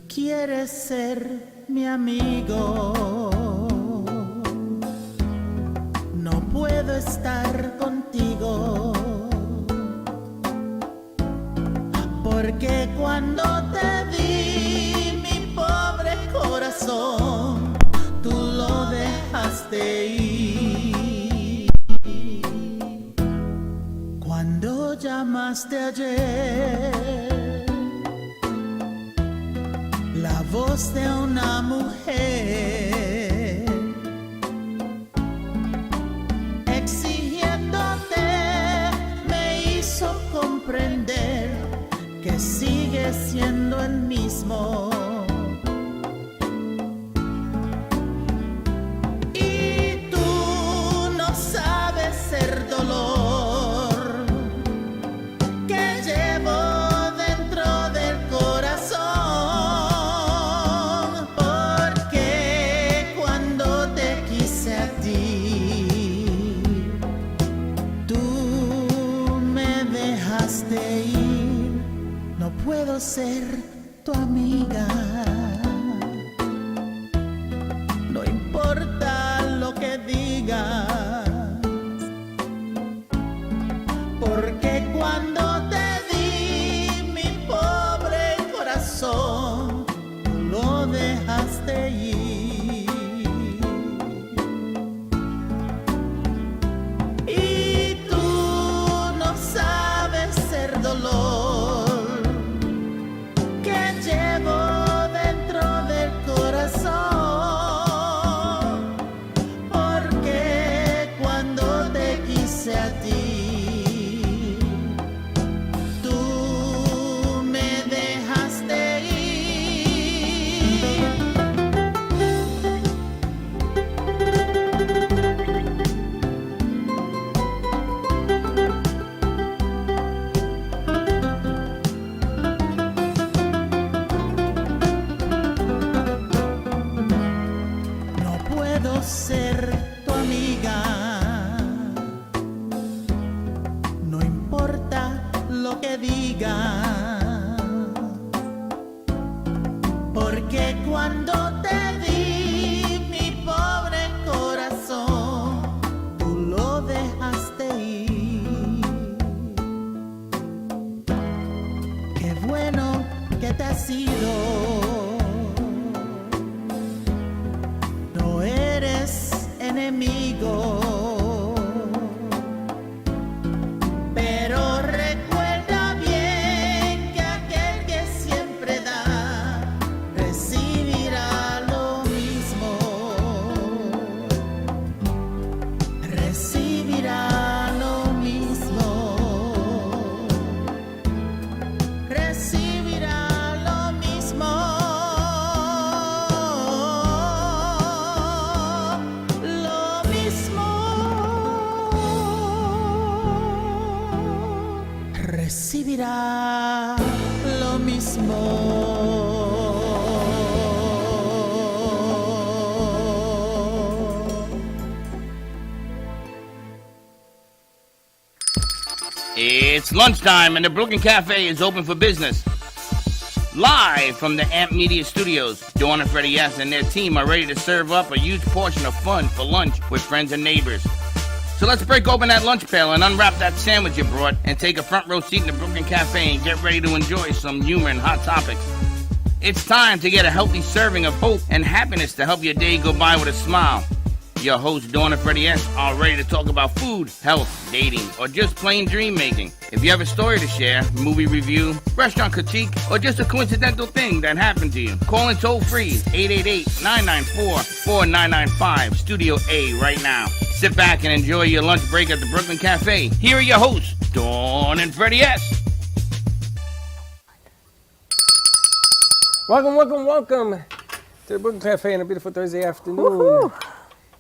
quieres ser mi amigo, no puedo estar contigo, porque cuando te di mi pobre corazón, tú lo dejaste ir. Cuando llamaste ayer, la voz de una mujer exigiéndote me hizo comprender que sigue siendo el mismo. Y tú no sabes el dolor que llevo dentro del corazón, porque cuando te quise a ti, tú me dejaste ir. No puedo ser tu amiga, no importa lo que digas, porque cuando te di mi pobre corazón, tú lo dejaste ir. Y tú no sabes el dolor que llevo dentro del corazón, porque cuando te quise a ti, tú me dejaste ir. No puedo ser tu amiga, no importa lo que digas, porque cuando te di mi pobre corazón, tú lo dejaste ir. Qué bueno que te has ido, no eres enemigo, pero recuerda bien que aquel que siempre da recibirá lo mismo, recibirá lo mismo, recibirá lo mismo. Lo mismo, recibirá lo mismo. It's lunchtime and the Brooklyn Cafe is open for business. Live from the Amp Media Studios, Dawn and Freddie S. and their team are ready to serve up a huge portion of fun for lunch with friends and neighbors. So let's break open that lunch pail and unwrap that sandwich you brought and take a front row seat in the Brooklyn Cafe and get ready to enjoy some humor and hot topics. It's time to get a healthy serving of hope and happiness to help your day go by with a smile. Your hosts, Dawn and Freddie S., are ready to talk about food, health, dating, or just plain dream making. If you have a story to share, movie review, restaurant critique, or just a coincidental thing that happened to you, call in toll free 888-994-4995, Studio A right now. Sit back and enjoy your lunch break at the Brooklyn Cafe. Here are your hosts, Dawn and Freddie S. Welcome to the Brooklyn Cafe on a beautiful Thursday afternoon. Woohoo.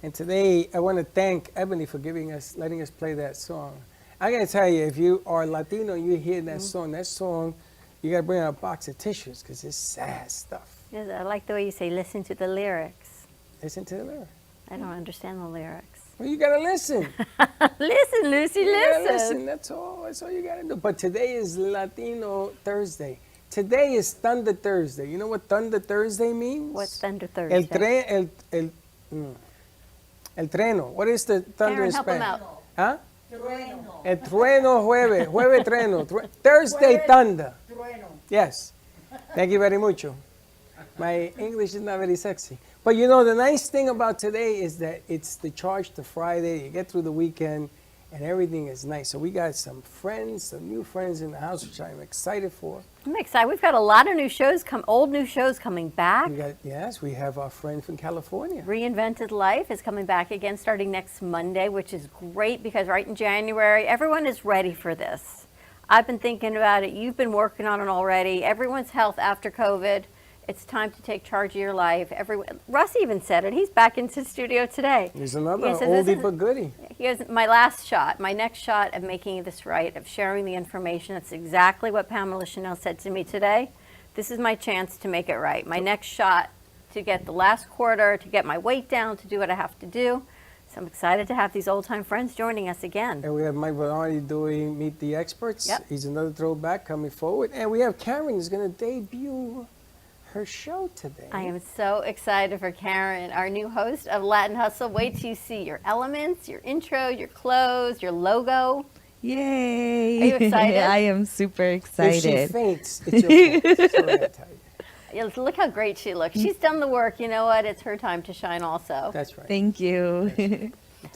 And today I want to thank Ebony for letting us play that song. I gotta tell you, if you are Latino and you hear that song, you gotta bring out a box of tissues because it's sad stuff. Yes, I like the way you say listen to the lyrics. Listen to the lyrics. I don't understand the lyrics. Well, you gotta listen. Listen, Lucy, You gotta listen. listen. That's all you gotta do. But today is Latino Thursday. Today is Thunder Thursday. You know what Thunder Thursday means? What's Thunder El Thursday? tren, el treno. What is the thunder Karen, in help him Spanish? out. Huh? El trueno jueves. Jueves treno. Thursday thunder. Yes. Thank you very much. My English is not very sexy. But you know, the nice thing about today is that it's the charge to Friday. You get through the weekend and everything is nice. So we got some friends, some new friends in the house, which I'm excited for. I'm excited. We've got a lot of new shows, old new shows coming back. We have our friend from California. Reinvented Life is coming back again starting next Monday, which is great because right in January, everyone is ready for this. I've been thinking about it. You've been working on it already. Everyone's health after COVID. It's time to take charge of your life. Russ even said it. He's back into the studio today. There's another He says, oldie but goodie. Here's my last shot, my next shot of making this right, of sharing the information. That's exactly what Pamela Chanel said to me today. This is my chance to make it right. My next shot to get the last quarter, to get my weight down, to do what I have to do. So I'm excited to have these old-time friends joining us again. And we have Mike Bernardi doing Meet the Experts. Yep. He's another throwback coming forward. And we have Karen who's going to debut her show today. I am so excited for Karen, our new host of Latin Hustle. Wait till you see your elements, your intro, your clothes, your logo. Yay! Are you excited? I am super excited. If she faints, it's your fault. That's what I tell you. Yeah, look how great she looks. She's done the work. You know what? It's her time to shine also. That's right. Thank you.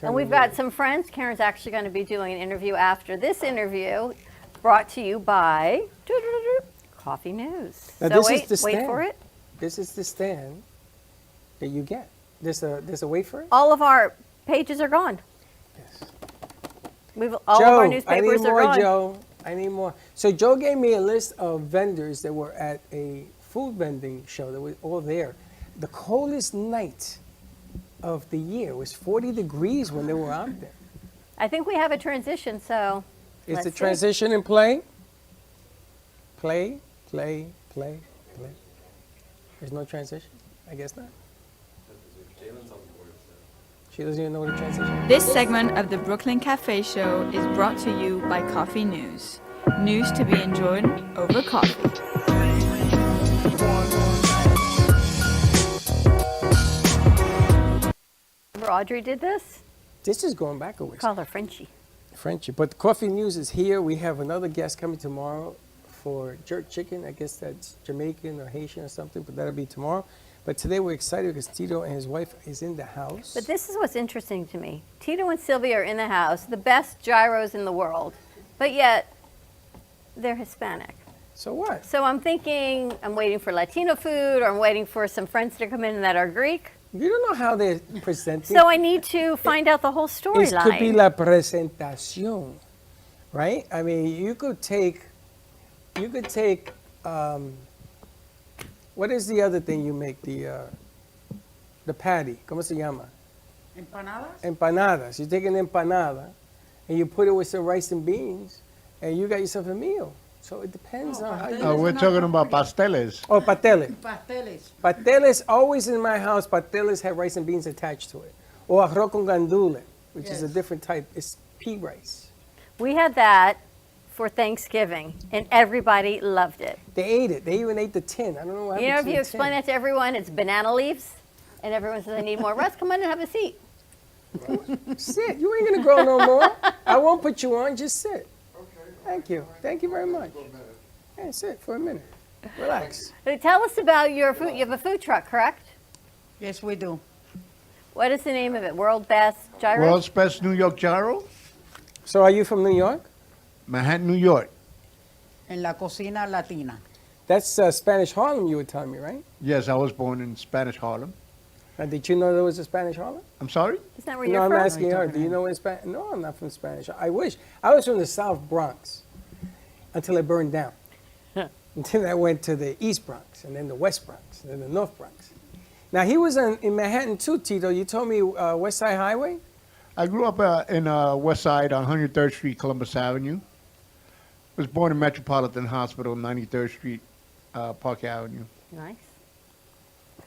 And we've got some friends. Karen's actually going to be doing an interview after this interview, brought to you by Coffee News. Now, So this wait, is the stand. wait for it. This is the stand that you get. There's a wait for it? All of our pages are gone. Yes. All Joe, of our I need newspapers are more, gone. Joe. I need more. So Joe gave me a list of vendors that were at a food vending show that were all there. The coldest night of the year was 40 degrees when they were out there. I think we have a transition, so Is let's the see. transition in play? Play, play, play, play. There's no transition? I guess not. She doesn't even know what a transition is. This segment of the Brooklyn Cafe Show is brought to you by Coffee News. News to be enjoyed over coffee. Remember Audrey did this? This is going back a ways. Call her Frenchie. Friendship. But Coffee News is here. We have another guest coming tomorrow for jerk chicken. I guess that's Jamaican or Haitian or something, but that'll be tomorrow. But today we're excited because Tito and his wife is in the house. But this is what's interesting to me. Tito and Sylvia are in the house, the best gyros in the world, but yet they're Hispanic. So what? So I'm thinking I'm waiting for Latino food, or I'm waiting for some friends to come in that are Greek. You don't know how they're presented. So I need to find out the whole It could be storyline. la presentación, right? I mean, you could take, what is the other thing you make? The patty, ¿cómo se llama? Empanadas. Empanadas. You take an empanada and you put it with some rice and beans and you got yourself a meal. So it depends on how you... We're talking about pasteles. Oh, pasteles. Pasteles. Pasteles, always in my house, pasteles have rice and beans attached to it. Or arroz con gandule, which is a Yes. different type. It's pea rice. We had that for Thanksgiving, and everybody loved it. They ate it. They even ate the tin. I don't know what You know, happened if to you the explain tin. that to everyone, it's banana leaves, and everyone says, I need more. Russ, come on and have a seat. Sit. You ain't gonna grow no more. I won't put you on. Just sit. Thank you. Thank you very much. Hey, sit for a minute. Relax. Tell us about your food. You have a food truck, correct? Yes, we do. What is the name of it? World Best Gyros? World's best New York gyro, So are you from New York? Manhattan, New York. En la cocina latina. That's Spanish Harlem you were telling me, right? Yes, I was born in Spanish Harlem. Now, did you know there was a Spanish Harlem? I'm sorry? Isn't that where No, you're I'm from? asking her. Do you know in Spanish? No, I'm not from Spanish. I wish. I was from the South Bronx until it burned down. Until I went to the East Bronx, and then the West Bronx, and then the North Bronx. Now, he was in Manhattan too, Tito. You told me West Side Highway? I grew up in West Side on 103rd Street, Columbus Avenue. Was born in Metropolitan Hospital, 93rd Street, Park Avenue. Nice.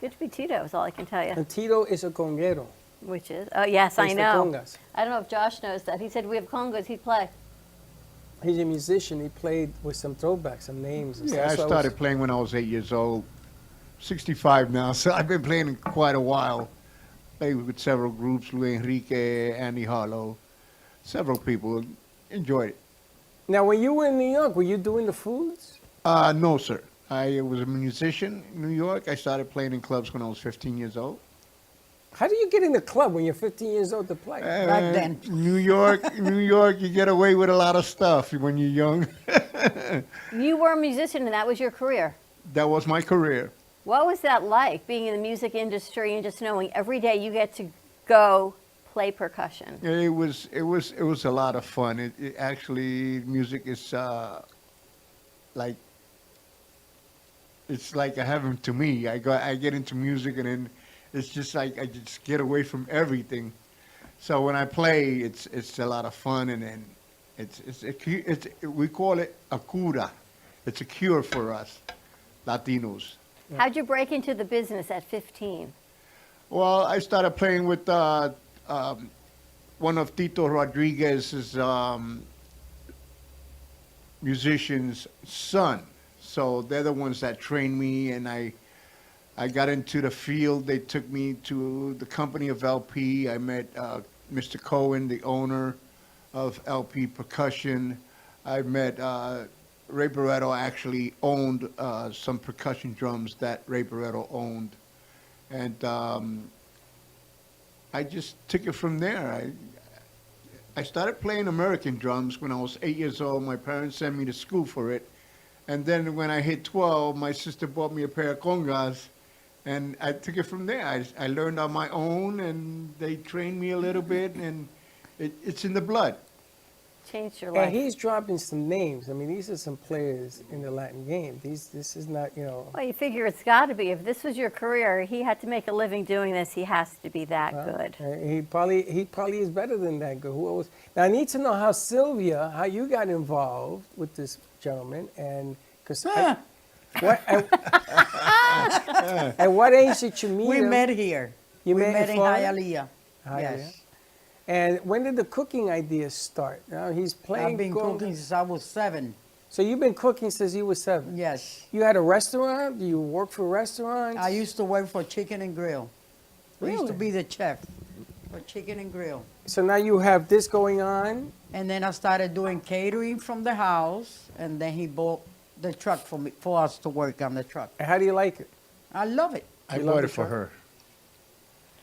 Good to be Tito, is all I can tell you. And Tito is a conguero. Which is, oh, yes, I Plays the know. congas. I don't know if Josh knows that. He said we have congos, he'd play. he's a musician. He played with some throwbacks, some names. And Yeah, I stuff. So started playing when I was 8 years old. 65 now, so I've been playing quite a while. Played with several groups, Luis Enrique, Andy Harlow, several people. Enjoyed it. Now, when you were in New York, were you doing the foods? No, sir. I was a musician in New York. I started playing in clubs when I was 15 years old. How do you get in the club when you're 15 years old to play? Back then. New York, you get away with a lot of stuff when you're young. You were a musician and that was your career. That was my career. What was that like, being in the music industry and just knowing every day you get to go play percussion? It was a lot of fun. It actually, music is like, it's like a heaven to me. I get into music and then it's just like I just get away from everything. So when I play, it's a lot of fun, and then we call it a cura. It's a cure for us Latinos. How'd you break into the business at 15? Well, I started playing with one of Tito Rodriguez's musicians' son. So they're the ones that trained me, and I got into the field. They took me to the company of LP. I met Mr. Cohen, the owner of LP Percussion. I met Ray Barretto. Actually owned some percussion drums that Ray Barretto owned, and I just took it from there. I started playing American drums when I was 8 years old. My parents sent me to school for it, and then when I hit 12, my sister bought me a pair of congas. And I took it from there. I learned on my own, and they trained me a little bit, and it's in the blood. Changed your And life. he's dropping some names. I mean, these are some players in the Latin game. This is not, Well, you figure it's got to be. If this was your career, he had to make a living doing this. He has to be that good. He probably is better than that good. Who else? Now I need to know how Sylvia, how you got involved with this gentleman, and because at what age did you meet We him? met here. You we met met in in Florida? Hialeah. Hialeah. Yes. And when did the cooking idea start? Now he's playing. I've been cooking since I was 7. So you've been cooking since you were 7. Yes. You had a restaurant? You work for restaurants? I used to work for Chicken and Grill. I used to Really? be the chef for Chicken and Grill. So now you have this going on. And then I started doing catering from the house, and then he bought the truck for us to work on the truck. How do you like it? I love it. I You love bought the it for truck? her.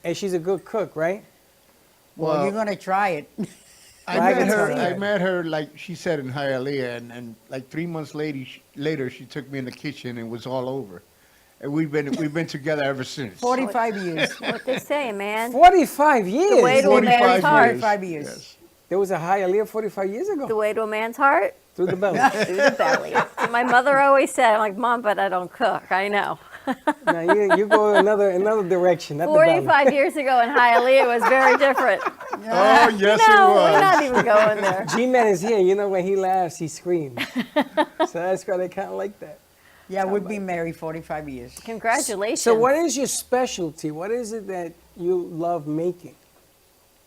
And she's a good cook, right? Well, Well- you're gonna try it. I I met can her. see I that. met her like she said in Hialeah, and like 3 months later, she took me in the kitchen and it was all over. And we've been together ever since. 45 years. What they say, man. 45 years. way to a man's 45 heart. years. 45 years. Yes. There was a Hialeah 45 years ago. The way to a man's heart, Through the belly. through the belly. My mother always said, I'm like, Mom, but I don't cook. I know. Now you go another direction. Not the belly. 45 years ago in Hialeah, it was very different. Oh yes, No, it we're was. not even going there. G-Man is here. You know, when he laughs, he screams. So that's why they kind of like that. Yeah, we've been married 45 years. Congratulations. So what is your specialty? What is it that you love making?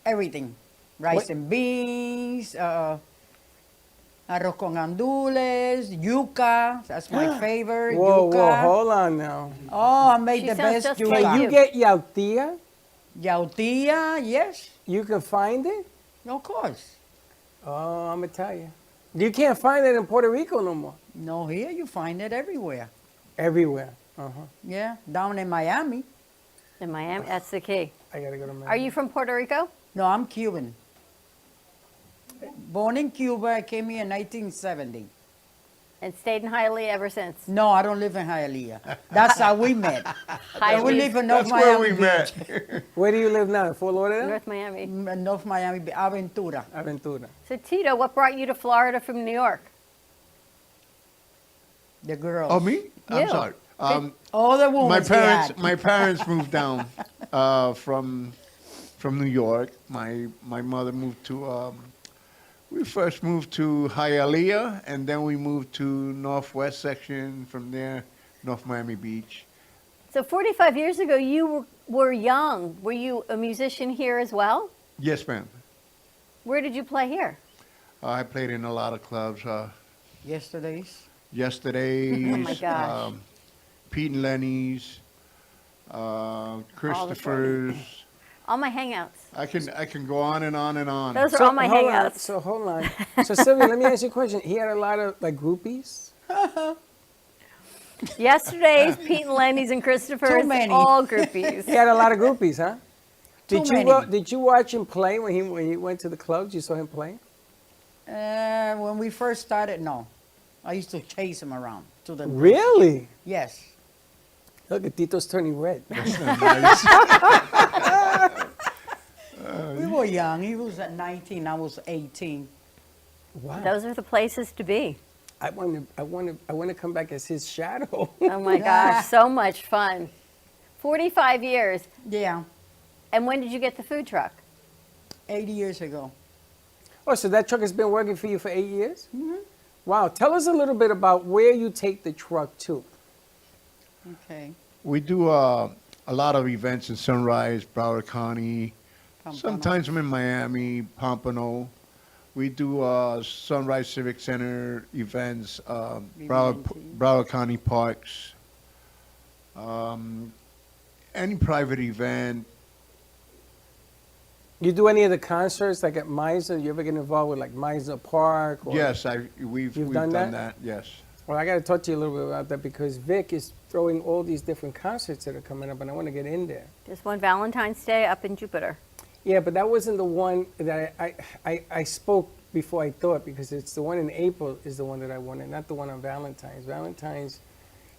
Everything. Rice What- and beans, arroz con gandules, yuca. That's my favorite. Whoa, yuca. whoa, hold on now. Oh, I made She the sounds best just yuca. like Can you get yautía? Yautía, yes, You can find it? of course. Oh, I'm going to tell you. You can't find it in Puerto Rico no more. No, here you find it everywhere. Everywhere. Uh-huh. Yeah, down in Miami. In Miami, that's the key. I got to go to Miami. Are you from Puerto Rico? No, I'm Cuban. Born in Cuba, I came here in 1970. And stayed in Hialeah ever since? No, I don't live in Hialeah. That's how we met. And we live in North That's where Miami we met. Where do you live now? Fort Lauderdale? North Miami. North Miami, Aventura. Aventura. So Tito, what brought you to Florida from New York? The girls. Oh, me? I'm You. sorry. All the women. My parents moved down from New York. My mother moved to. We first moved to Hialeah, and then we moved to Northwest section. From there, North Miami Beach. So 45 years ago, you were young. Were you a musician here as well? Yes, ma'am. Where did you play here? I played in a lot of clubs. Yesterday's. Yesterday's. Oh my gosh. Pete and Lenny's. Christopher's. All my hangouts. I can go on and on and on. Those are all my hold on, hangouts. So hold on. So Sylvia, let me ask you a question. He had a lot of like groupies. Yesterday's, Pete and Lenny's and Christopher's, Too many. all groupies. He had a lot of groupies, huh? Did Too you many. did you watch him play when he went to the clubs? You saw him play? When we first started, no. I used to chase him around to the. Really? Yes. Look at Tito's turning red. We were young. He was at 19. I was 18. Wow. Those are the places to be. I want to come back as his shadow. Oh my gosh, so much fun. 45 years. Yeah. And when did you get the food truck? 80 years ago. Oh, so that truck has been working for you for 8 years? Mm-hmm. Wow. Tell us a little bit about where you take the truck to. Okay. We do a lot of events in Sunrise, Broward County. Pompano. Sometimes I'm in Miami, Pompano. We do Sunrise Civic Center events, Broward County parks, any private event. You do any of the concerts like at Meisner? You ever get involved with like Meisner Park? Or, Yes, we've done done that? that. Yes. Well, I got to talk to you a little bit about that because Vic is throwing all these different concerts that are coming up, and I want to get in there. There's one Valentine's Day up in Jupiter. Yeah, but that wasn't the one that I spoke before I thought, because it's the one in April is the one that I wanted, not the one on Valentine's. Valentine's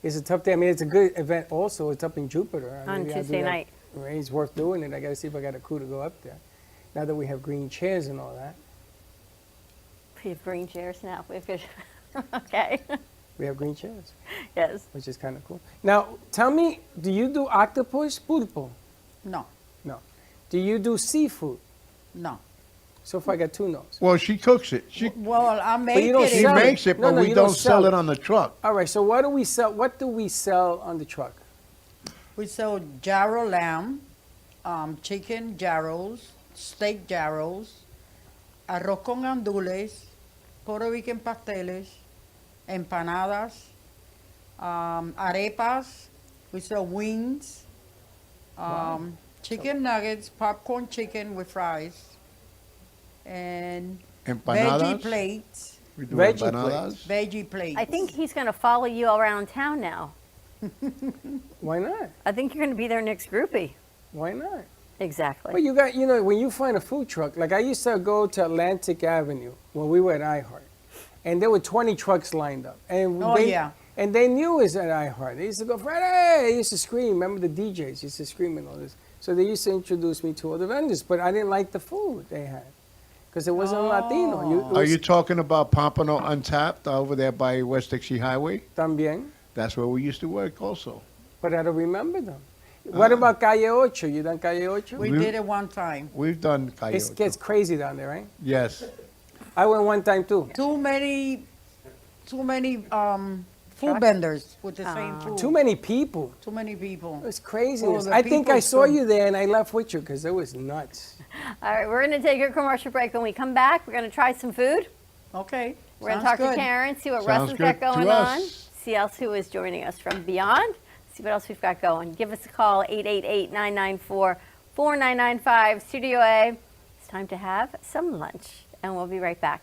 is a tough day. I mean, it's a good event also. It's up in Jupiter. On Maybe I'll do Tuesday that. night. Right, it's worth doing it. I got to see if I got a crew to go up there. Now that we have green chairs and all that. We have green chairs now. We have good. Okay. We have green chairs, Yes. which is kind of cool. Now, tell me, do you do octopus, pulpo? No. No. Do you do seafood? No. So far, I got two no's. Well, she cooks it. Well, I make you don't it. She sell makes it, No, but no, we you don't don't sell sell it it. on the truck. All right, so what do we sell? What do we sell on the truck? We sell jarro lamb, chicken jarros, steak jarros, arroz con gandules, Puerto Rican pasteles, empanadas, arepas. We sell wings, chicken nuggets, popcorn chicken with fries, and veggie Empanadas. plates. We do Veggie empanadas. Veggie plates. I think he's going to follow you around town now. Why not? I think you're going to be their next groupie. Why not? Exactly. Well, you got, when you find a food truck, like I used to go to Atlantic Avenue when we were at iHeart, and there were 20 trucks lined up. And Oh, yeah. And they knew it was at iHeart. They used to go, Freddie! They used to scream. Remember the DJs used to scream and all this. So they used to introduce me to all the vendors, but I didn't like the food they had because it wasn't Latino. Are you talking about Pompano Untapped over there by West Dixie Highway? También, That's where we used to work also. but I don't remember them. What about Calle Ocho? You done Calle Ocho? we did it one time. We've done It Coyote. gets crazy down there, right? Yes. I went one time too. Too many food vendors with the same food. Too many people. Too many people. It was crazy. Oh, the I think I people saw too. you there and I left with you because it was nuts. All right, we're going to take a commercial break. When we come back, we're going to try some food. Okay. We're going to sounds talk good. to Karen, see what Sounds Russ has got good to going on, us. see else who is joining us from beyond, see what else we've got going. Give us a call, 888-994-4995, Studio A. It's time to have some lunch, and we'll be right back.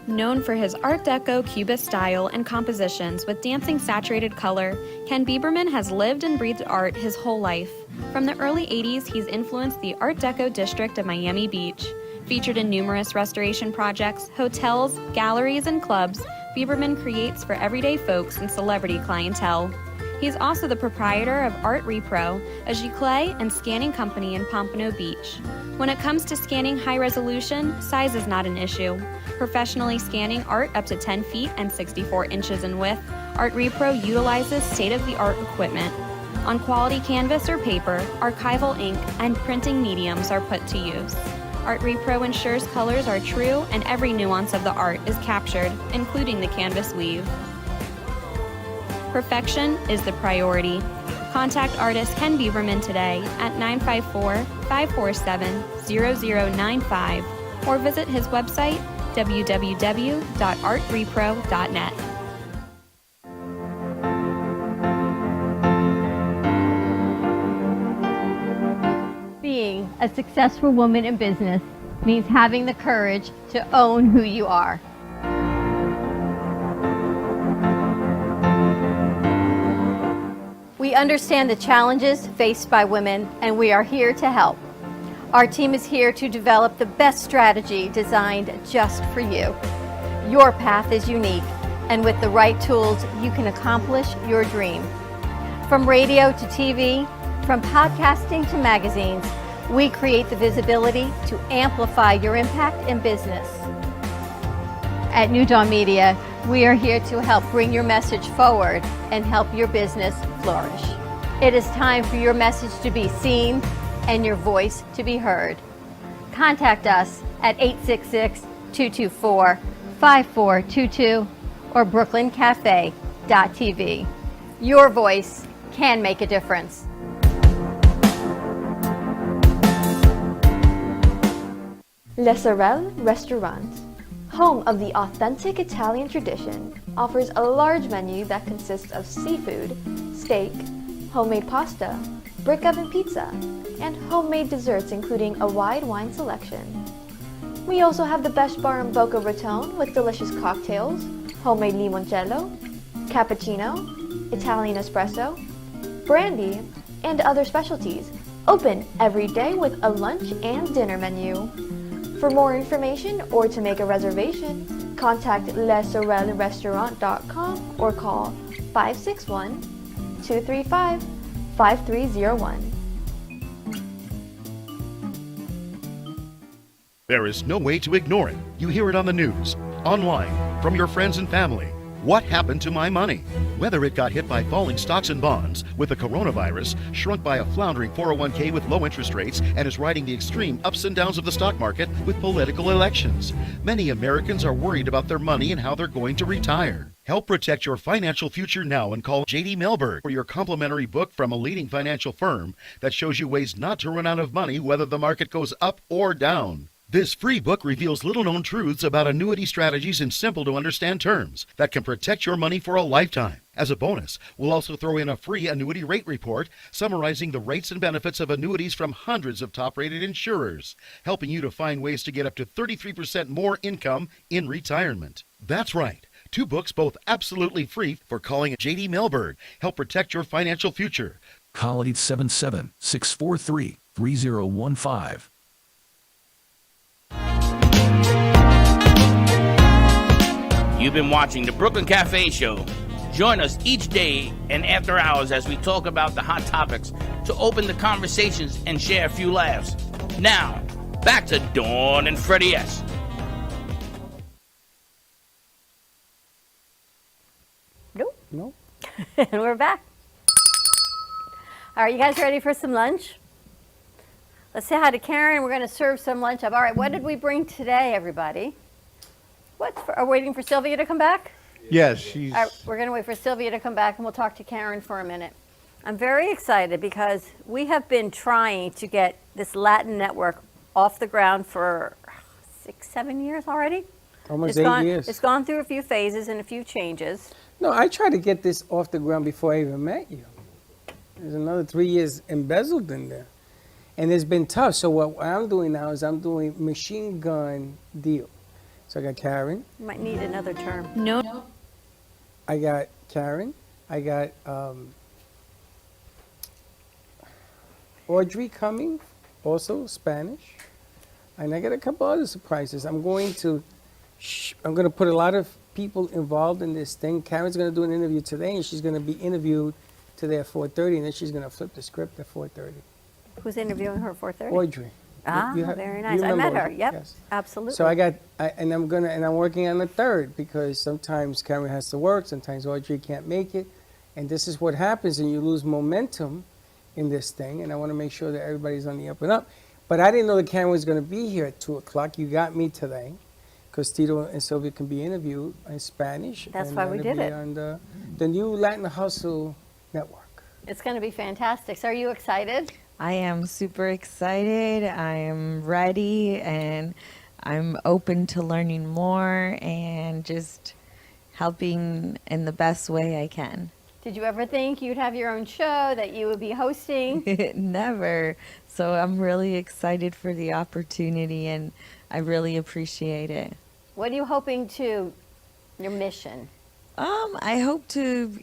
Known for his Art Deco Cubist style and compositions with dancing saturated color, Ken Bieberman has lived and breathed art his whole life. From the early 80s, he's influenced the Art Deco district of Miami Beach. Featured in numerous restoration projects, hotels, galleries, and clubs, Bieberman creates for everyday folks and celebrity clientele. He's also the proprietor of Art Repro, a giclée and scanning company in Pompano Beach. When it comes to scanning high resolution, size is not an issue. Professionally scanning art up to 10 feet and 64 inches in width, Art Repro utilizes state-of-the-art equipment. On quality canvas or paper, archival ink and printing mediums are put to use. Art Repro ensures colors are true and every nuance of the art is captured, including the canvas weave. Perfection is the priority. Contact artist Ken Bieberman today at 954-547-0095 or visit his website, www.artrepro.net. Being a successful woman in business means having the courage to own who you are. We understand the challenges faced by women, and we are here to help. Our team is here to develop the best strategy designed just for you. Your path is unique, and with the right tools, you can accomplish your dream. From radio to TV, from podcasting to magazines, we create the visibility to amplify your impact in business. At New Dawn Media, we are here to help bring your message forward and help your business flourish. It is time for your message to be seen and your voice to be heard. Contact us at 866-224-5422 or brooklyncafe.tv. Your voice can make a difference. Le Sorel Restaurant, home of the authentic Italian tradition, offers a large menu that consists of seafood, steak, homemade pasta, brick oven pizza, and homemade desserts including a wide wine selection. We also have the best bar in Boca Raton with delicious cocktails, homemade limoncello, cappuccino, Italian espresso, brandy, and other specialties, open every day with a lunch and dinner menu. For more information or to make a reservation, contact lesorelrestaurant.com or call 561-235-5301. There is no way to ignore it. You hear it on the news, online, from your friends and family. What happened to my money? Whether it got hit by falling stocks and bonds, with the coronavirus, shrunk by a floundering 401k with low interest rates, and is riding the extreme ups and downs of the stock market with political elections. Many Americans are worried about their money and how they're going to retire. Help protect your financial future now and call J.D. Melberg for your complimentary book from a leading financial firm that shows you ways not to run out of money whether the market goes up or down. This free book reveals little-known truths about annuity strategies in simple-to-understand terms that can protect your money for a lifetime. As a bonus, we'll also throw in a free annuity rate report summarizing the rates and benefits of annuities from hundreds of top-rated insurers, helping you to find ways to get up to 33% more income in retirement. That's right. 2 books, both absolutely free, for calling J.D. Melberg. Help protect your financial future. Call 877-643-3015. You've been watching the Brooklyn Cafe Show. Join us each day and after hours as we talk about the hot topics to open the conversations and share a few laughs. Now, back to Dawn and Freddie S. No. And we're back. All right, you guys ready for some lunch? Let's say hi to Karen. We're going to serve some lunch up. All right, what did we bring today, everybody? Are we waiting for Sylvia to come back? Yes, she's... All right, we're going to wait for Sylvia to come back, and we'll talk to Karen for a minute. I'm very excited because we have been trying to get this Latin network off the ground for 6-7 years already. Almost 8 years. It's gone through a few phases and a few changes. No, I tried to get this off the ground before I even met you. There's another 3 years embezzled in there. And it's been tough. So what I'm doing now is I'm doing machine gun deal. So I got Karen. You might need another term. No. I got Karen. I got Audrey coming, also Spanish. And I got a couple other surprises. I'm going to put a lot of people involved in this thing. Karen's going to do an interview today, and she's going to be interviewed today at 4:30, and then she's going to flip the script at 4:30. Who's interviewing her at 4:30? Audrey. Very nice. I met her. Audrey? Yep, Yes. absolutely. So I'm working on the third because sometimes Karen has to work, sometimes Audrey can't make it, and this is what happens, and you lose momentum in this thing. And I want to make sure that everybody's on the up and up. But I didn't know that Karen was going to be here at 2:00. You got me today, because Tito and Sylvia can be interviewed in Spanish. That's why we did it. On the new Latin Hustle Network. It's going to be fantastic. So are you excited? I am super excited. I am ready, and I'm open to learning more and just helping in the best way I can. Did you ever think you'd have your own show that you would be hosting? Never. So I'm really excited for the opportunity and I really appreciate it. What are you hoping to, your mission? I hope to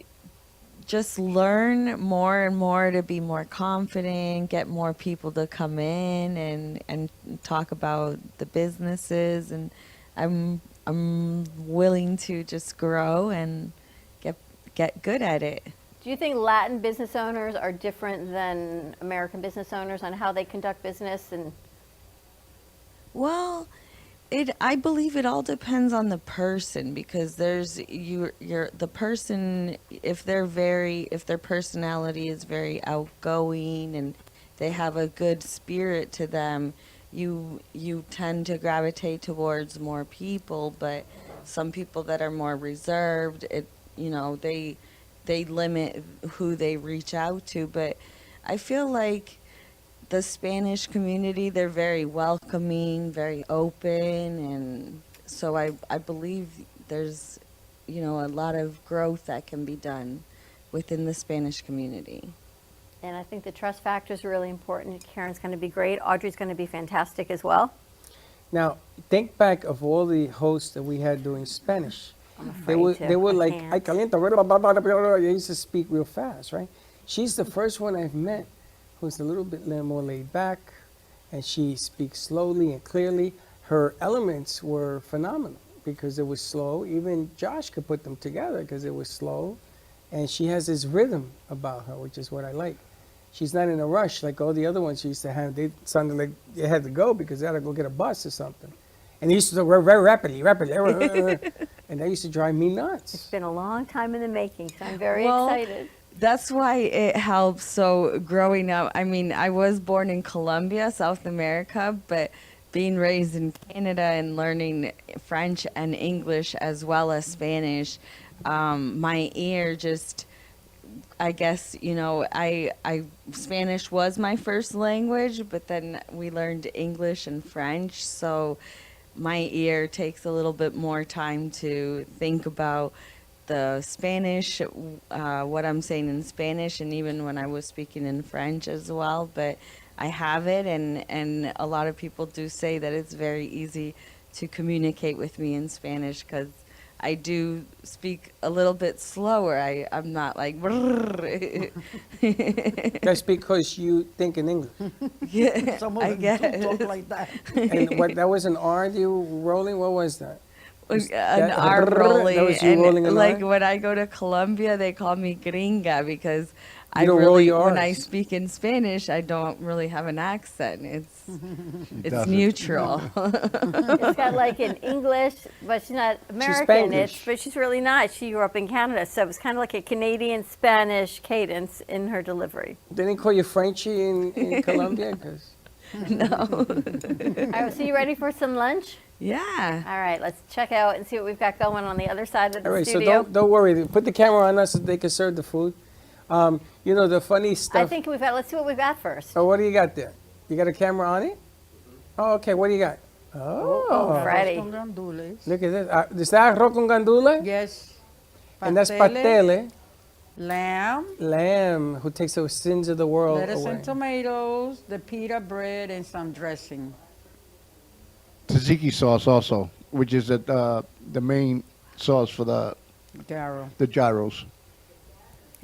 just learn more and more to be more confident, get more people to come in and talk about the businesses, and I'm willing to just grow and get good at it. Do you think Latin business owners are different than American business owners on how they conduct business? And Well, I believe it all depends on the person, because there's the person, if their personality is very outgoing and they have a good spirit to them, you tend to gravitate towards more people. But some people that are more reserved, they limit who they reach out to. But I feel like the Spanish community, they're very welcoming, very open, and so I believe there's, a lot of growth that can be done within the Spanish community. I think the trust factor is really important. Karen's going to be great. Audrey's going to be fantastic as well. Now, think back of all the hosts that we had doing Spanish. I'm afraid They were I like, can't. "Ay, calienta," they used to speak real fast, right? She's the first one I've met who's a little bit more laid back, and she speaks slowly and clearly. Her elements were phenomenal because it was slow. Even Josh could put them together because it was slow, and she has this rhythm about her, which is what I like. She's not in a rush like all the other ones she used to have. They sounded like they had to go because they had to go get a bus or something. And they used to talk very rapidly, and that used to drive me nuts. It's been a long time in the making, so I'm very Well, excited. That's why it helps. So growing up, I was born in Colombia, South America, but being raised in Canada and learning French and English as well as Spanish, my ear just, I guess, Spanish was my first language, but then we learned English and French. So my ear takes a little bit more time to think about the Spanish, what I'm saying in Spanish, and even when I was speaking in French as well. But I have it, and a lot of people do say that it's very easy to communicate with me in Spanish because I do speak a little bit slower. I'm not like. That's because you think in English. Yeah, Some of I them guess. do talk like that. And what, that was an R you rolling? What was that? An R rolling. That was you rolling an like R? when I go to Colombia, they call me gringa because You don't roll your when I Rs. speak in Spanish, I don't really have an accent. It's doesn't. neutral. It's got like an English, but she's not American. Spanglish. But she's really not. She grew up in Canada, so it's kind of like a Canadian Spanish cadence in her delivery. They didn't call you Frenchie in Colombia? 'Cause- No. All right, so you ready for some lunch? Yeah. All right, let's check out and see what we've got going on the other side of the all right, so studio. don't worry. Put the camera on us so they can serve the food. The funny stuff. I think let's see what we've got first. Oh, what do you got there? You got a camera on it? Oh, okay. What do you got? Oh, Freddy. Con gandules. look at this. Is that arroz con gandula? Yes. And that's patele, Lamb, lamb, who takes the sins of the world lettuce away. and tomatoes, the pita bread, and some dressing. Tzatziki sauce also, which is the main sauce for the gyros.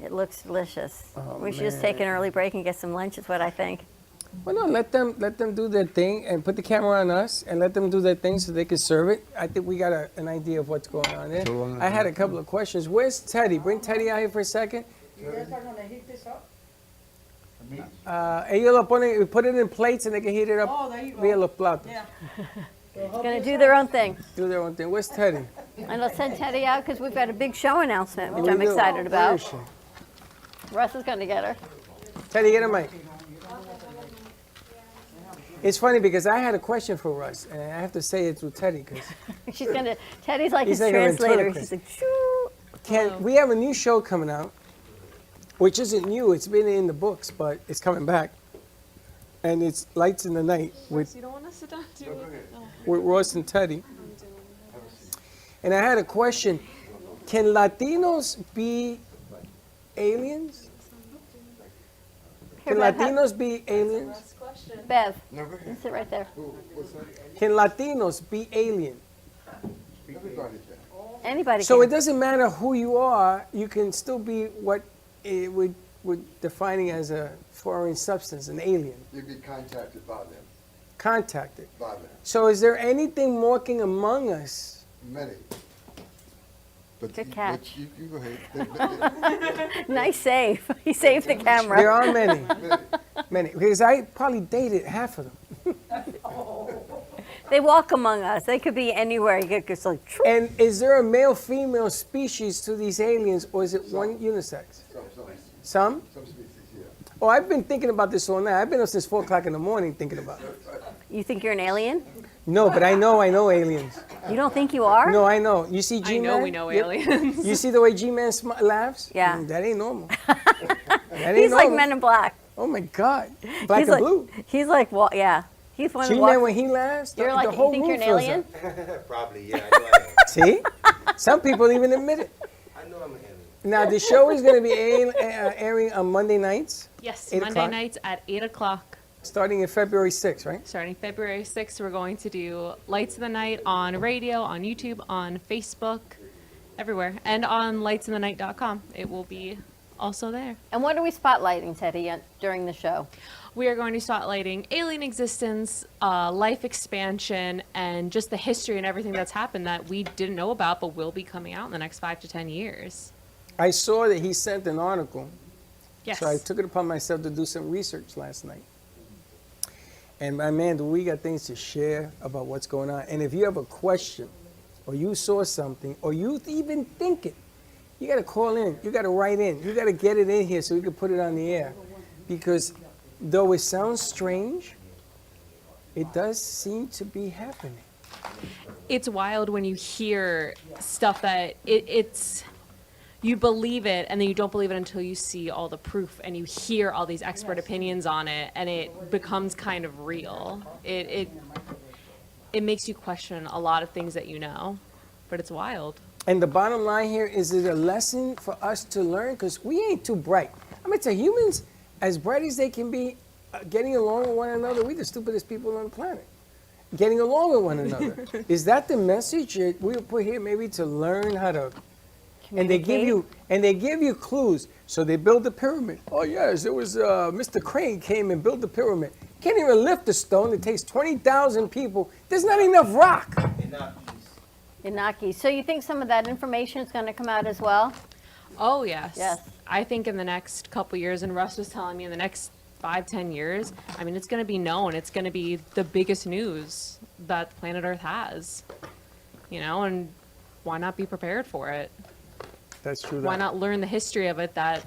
It looks delicious. Oh, We should just take an early break and get some lunch is what I think. Well, no, let them do their thing and put the camera on us and let them do their thing so they can serve it. I think we got an idea of what's going on there. I had a couple of questions. Where's Teddy? Bring Teddy out here for a second. You guys are gonna heat this up? Ellos lo ponen, put it in plates and they can heat it up Oh, there you go. via los platos. Yeah. Going to do their own thing. Do their own thing. Where's Teddy? And let's send Teddy out because we've got a big show announcement, which We I'm do. excited Where about. is she? Russ is going to get her. Teddy, get a mic. It's funny because I had a question for Russ, and I have to say it through Teddy because She's going to, Teddy's like He's his like a translator. ventriloquist. She's like, shoo. we have a new show coming out, which isn't new. It's been in the books, but it's coming back. and it's Lights in the Night with You don't want to sit down too? with Ross and Teddy. And I had a question. Can Latinos be aliens? Here, Can Bev, Latinos be aliens? Bev, you sit right there. Can Latinos be alien? Anybody So can. it doesn't matter who you are, you can still be what we're defining as a foreign substance, an alien. You'd be contacted by them. Contacted. By them. So is there anything walking among us? Many. But Good catch. You go ahead. Nice save. He saved the camera. There are many. Many. Because I probably dated half of them. They walk among us. They could be anywhere. You could just like. And is there a male-female species to these aliens, or is it one unisex? Some? Some species, yeah. Oh, I've been thinking about this all night. I've been up since 4 o'clock in the morning thinking about it. You think you're an alien? No, but I know aliens. You don't think you are? No, I know. You see G-Man? I know we know aliens. You see the way G-Man laughs? Yeah. That ain't normal. That ain't He's like normal. Men in Black. Oh my God. Black He's and like, blue. He's like, well, yeah. He's one of the G-Man, when he laughs, You're the like, whole you think room you're an fills alien? up. Probably, yeah. I know I am. See? Some people even admit it. I know I'm an alien. Now, the show is going to be airing on Monday nights? Yes, 8 Monday o'clock? nights at 8 o'clock. Starting in February 6th, right? Starting February 6th, we're going to do Lights of the Night on radio, on YouTube, on Facebook, everywhere, and on lightsinthenight.com. It will be also there. And what are we spotlighting, Teddy, during the show? We are going to spotlighting alien existence, life expansion, and just the history and everything that's happened that we didn't know about but will be coming out in the next 5 to 10 years. I saw that he sent an article. Yes. So I took it upon myself to do some research last night. And my man, we got things to share about what's going on. And if you have a question, or you saw something, or you even think it, you got to call in. You got to write in. You got to get it in here so we can put it on the air. Because though it sounds strange, it does seem to be happening. It's wild when you hear stuff that it's you believe it and then you don't believe it until you see all the proof and you hear all these expert opinions on it and it becomes kind of real. It makes you question a lot of things that you know, but it's wild. And the bottom line here is it a lesson for us to learn? Because we ain't too bright. I mean, to humans, as bright as they can be, getting along with one another, we the stupidest people on the planet. Getting along with one another. Is that the message that we put here maybe to learn how to? And they give you clues. So they build the pyramid. Oh yes, it was Mr. Crane came and built the pyramid. Can't even lift a stone. It takes 20,000 people. There's not enough rock. Inaki. So you think some of that information is going to come out as well? Oh, yes. Yes. I think in the next couple years, and Russ was telling me in the next 5-10 years, I mean, it's going to be known. It's going to be the biggest news that planet Earth has, you know, and why not be prepared for it? That's true. Why not learn the history of it that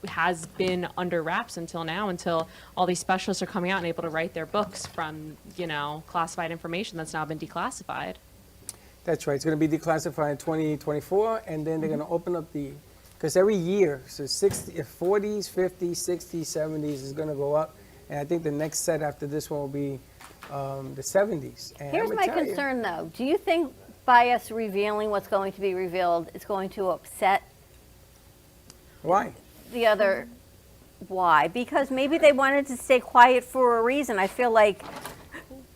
has been under wraps until now, until all these specialists are coming out and able to write their books from, you know, classified information that's now been declassified. That's right. It's going to be declassified in 2024, and then they're going to open up because every year, so 40s, 50s, 60s, 70s is going to go up, and I think the next set after this one will be the 70s. And Here's my concern, though. Do you think by us revealing what's going to be revealed, it's going to upset Why? the other? Why? Because maybe they wanted to stay quiet for a reason. I feel like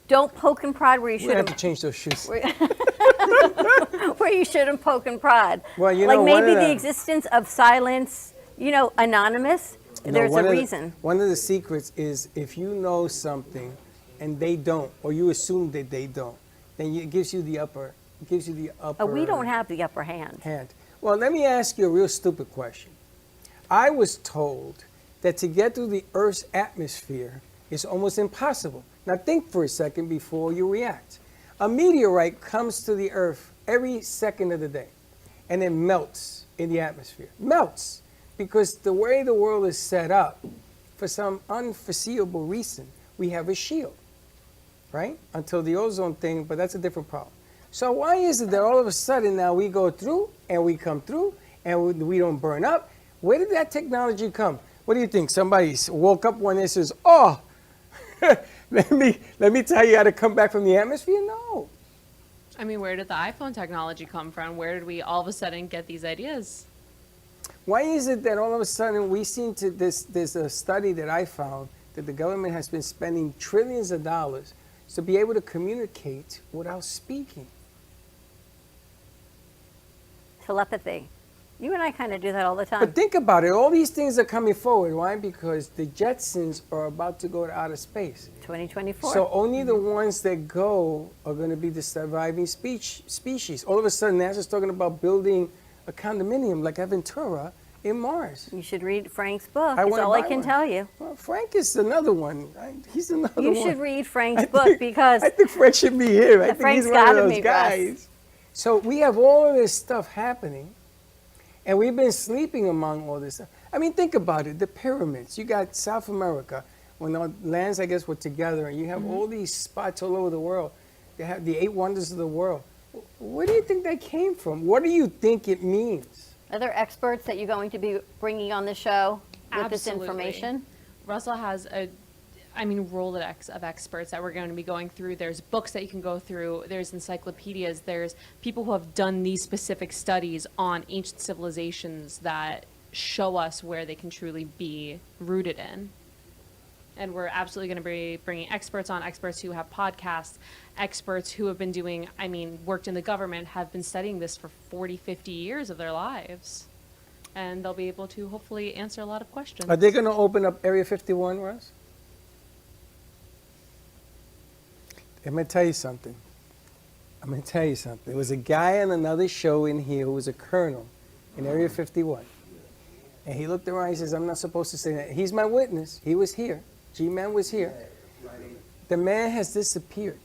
don't poke and prod where you We're going should to have to change those shoes. where you shouldn't poke and prod. Well, you like know, maybe the existence of silence, you know, anonymous, there's a reason. One of the secrets is if you know something and they don't, or you assume that they don't, then it gives you the upper. It gives you the upper. We don't have the upper hand. Well, let me ask you a real stupid question. I was told that to get through the Earth's atmosphere is almost impossible. Now think for a second before you react. A meteorite comes to the Earth every second of the day, and it melts in the atmosphere. Melts because the way the world is set up, for some unforeseeable reason, we have a shield, right? Until the ozone thing, but that's a different problem. So why is it that all of a sudden now we go through and we come through and we don't burn up? Where did that technology come? What do you think? Somebody woke up one day and says, oh, let me tell you how to come back from the atmosphere. No. I mean, where did the iPhone technology come from? Where did we all of a sudden get these ideas? Why is it that all of a sudden we seem to there's a study that I found that the government has been spending trillions of dollars to be able to communicate without speaking? Telepathy. You and I kind of do that all the time. But think about it. All these things are coming forward. Why? Because the Jetsons are about to go to outer space. 2024. So only the ones that go are going to be the surviving species. All of a sudden, NASA's talking about building a condominium like Aventura in Mars. You should read Frank's book. I That's wanna all I buy can one. tell you. Well, Frank is another one. He's another one. You should read Frank's book because I think Frank should be here. I think Frank's he's one of gotta those meet guys. Russ. So we have all of this stuff happening, and we've been sleeping among all this stuff. I mean, think about it. The pyramids. You got South America, when our lands, I guess, were together, and you have all these spots all over the world. They have the 8 wonders of the world. Where do you think that came from? What do you think it means? Are there experts that you're going to be bringing on the show with this Absolutely. information? Russell has Rolodex of experts that we're going to be going through. There's books that you can go through. There's encyclopedias. There's people who have done these specific studies on ancient civilizations that show us where they can truly be rooted in. And we're absolutely going to be bringing experts on, experts who have podcasts, experts who have been doing, worked in the government, have been studying this for 40, 50 years of their lives. And they'll be able to hopefully answer a lot of questions. Are they going to open up Area 51, Russ? I'm going to tell you something. There was a guy on another show in here who was a colonel in Area 51. And he looked around, he says, I'm not supposed to say that. He's my witness. He was here. G-Man was here. The man has disappeared.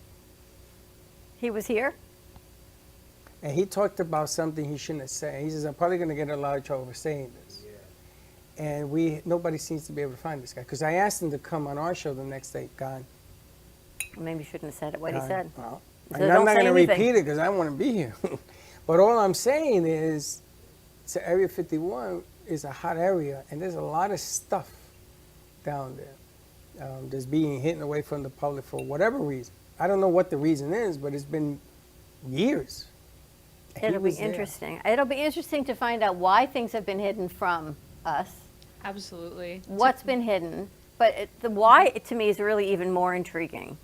He was here? And he talked about something he shouldn't have said. He says, I'm probably going to get in a lot of trouble for saying this. And nobody seems to be able to find this guy. Because I asked him to come on our show the next day. Gone. Well, maybe you shouldn't have said it, what he Gone. said. Well, So I'm don't not say going to anything. repeat it because I want to be here. But all I'm saying is, Area 51 is a hot area, and there's a lot of stuff down there that's being hidden away from the public for whatever reason. I don't know what the reason is, but it's been years. And he It'll be was there. interesting. It'll be interesting to find out why things have been hidden from us. Absolutely. What's been hidden. But the why, to me, is really even more intriguing.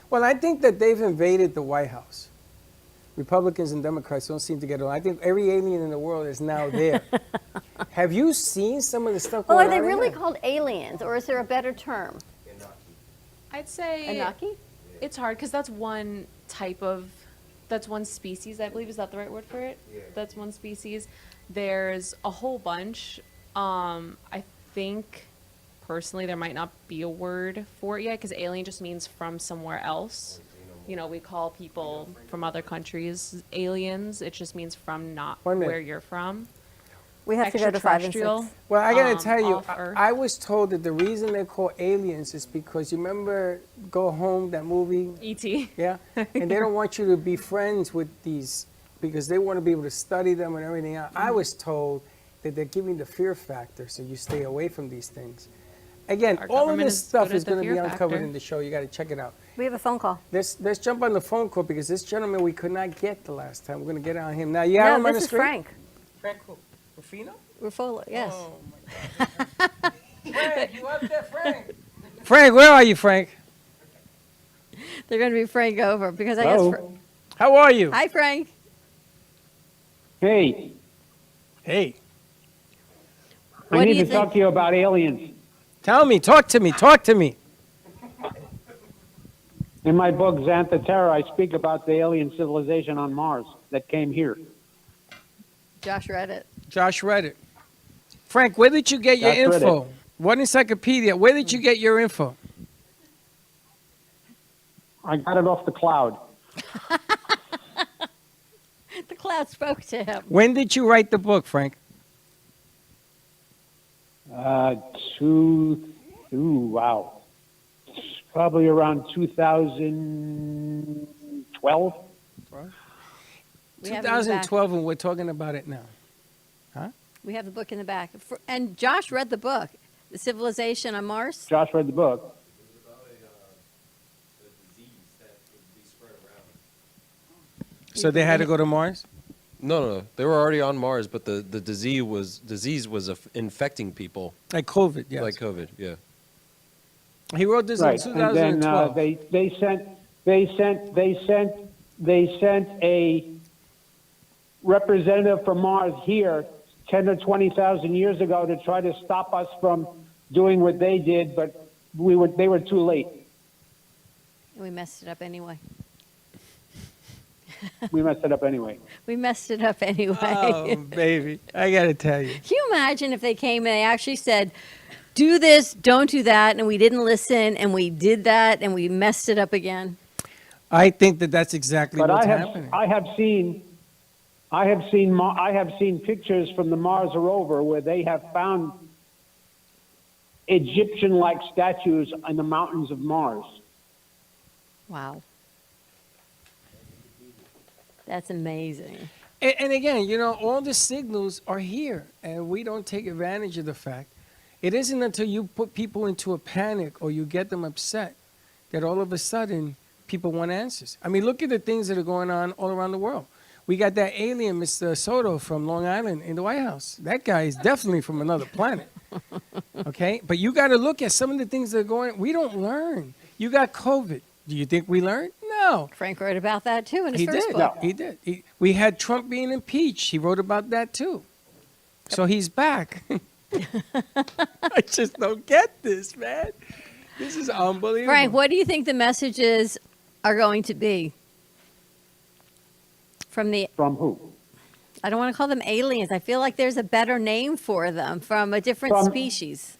Well, I think that they've invaded the White House. Republicans and Democrats don't seem to get along. I think every alien in the world is now there. Have you seen some of the stuff Well, going are they on in really there? called aliens, or is there a better term? I'd say Anaki? it's hard because that's one species, I believe. Is that the right word for it? Yeah. That's one species. There's a whole bunch. I think personally there might not be a word for it yet because alien just means from somewhere else. We call people from other countries aliens. It just means from not 1 minute. where you're from. We have to go to 5 and 6. Extraterrestrial. Well, I gotta tell you, off Earth. I was told that the reason they're called aliens is because you remember Go Home, that movie? E.T. Yeah? And they don't want you to be friends with these because they want to be able to study them and everything else. I was told that they're giving the fear factor so you stay away from these things. Again, Our all of government this is stuff good is at the going to be fear uncovered factor. in the show. You got to check it out. We have a phone call. Let's jump on the phone call because this gentleman we could not get the last time. We're going to get on him. Now, you have him No, on the this is screen? Frank. Frank who? Rufino? Rufolo, yes. Oh, my God. Frank, you up there, Frank? Frank, where are you, Frank? They're going to be Frank over because I Hello. guess. How are you? Hi, Frank. Hey, Hey. What I do need you to talk think? to you about aliens. Tell me, talk to me. In my book, Xantha Terra, I speak about the alien civilization on Mars that came here. Josh read it. Josh read it. Frank, where did you get your Josh read info? it. What encyclopedia? Where did you get your info? I got it off the cloud. The cloud spoke to him. When did you write the book, Frank? Wow. Probably around 2012. We have it in the back. 2012, and we're talking about it now. We have the book in the back. And Josh read the book, The Civilization on Mars. Josh read the book. So they had to go to Mars? No. They were already on Mars, but the disease was infecting people. Like COVID, yes. Like COVID, yeah. He wrote this Right, in and then 2012. they sent a representative from Mars here 10 or 20,000 years ago to try to stop us from doing what they did, but they were too late. We messed it up anyway. We messed it up anyway. We messed it up anyway. Oh, baby. I got to tell you. Can you imagine if they came and they actually said, do this, don't do that, and we didn't listen, and we did that, and we messed it up again? I think that that's exactly But what's happening. I have seen pictures from the Mars rover where they have found Egyptian-like statues in the mountains of Mars. Wow. That's amazing. And again, you know, all the signals are here, and we don't take advantage of the fact. It isn't until you put people into a panic or you get them upset that all of a sudden people want answers. I mean, look at the things that are going on all around the world. We got that alien, Mr. Soto from Long Island in the White House. That guy is definitely from another planet. Okay? But you got to look at some of the things that are going on. We don't learn. You got COVID. Do you think we learned? No. Frank wrote about that too in his He first did. book. He did. We had Trump being impeached. He wrote about that too. So he's back. I just don't get this, man. This is unbelievable. Frank, what do you think the messages are going to be? From who? I don't want to call them aliens. I feel like there's a better name for them, from a different species.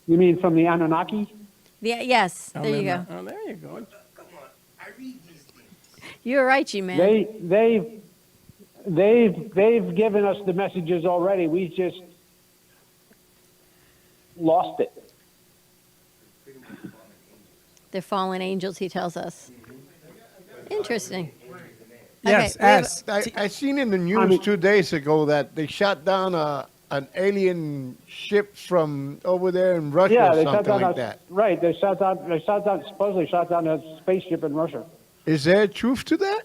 You mean from the Anunnaki? Yeah, yes, there you go. Oh, there you go. You're right, G-Man. They've given us the messages already. We just lost it. They're fallen angels, he tells us. Interesting. Yes, Okay, I seen in the news 2 days ago that they shot down an alien ship from over there in Russia Yeah, or they shot something down like that. Right, supposedly shot down a spaceship in Russia. Is there truth to that?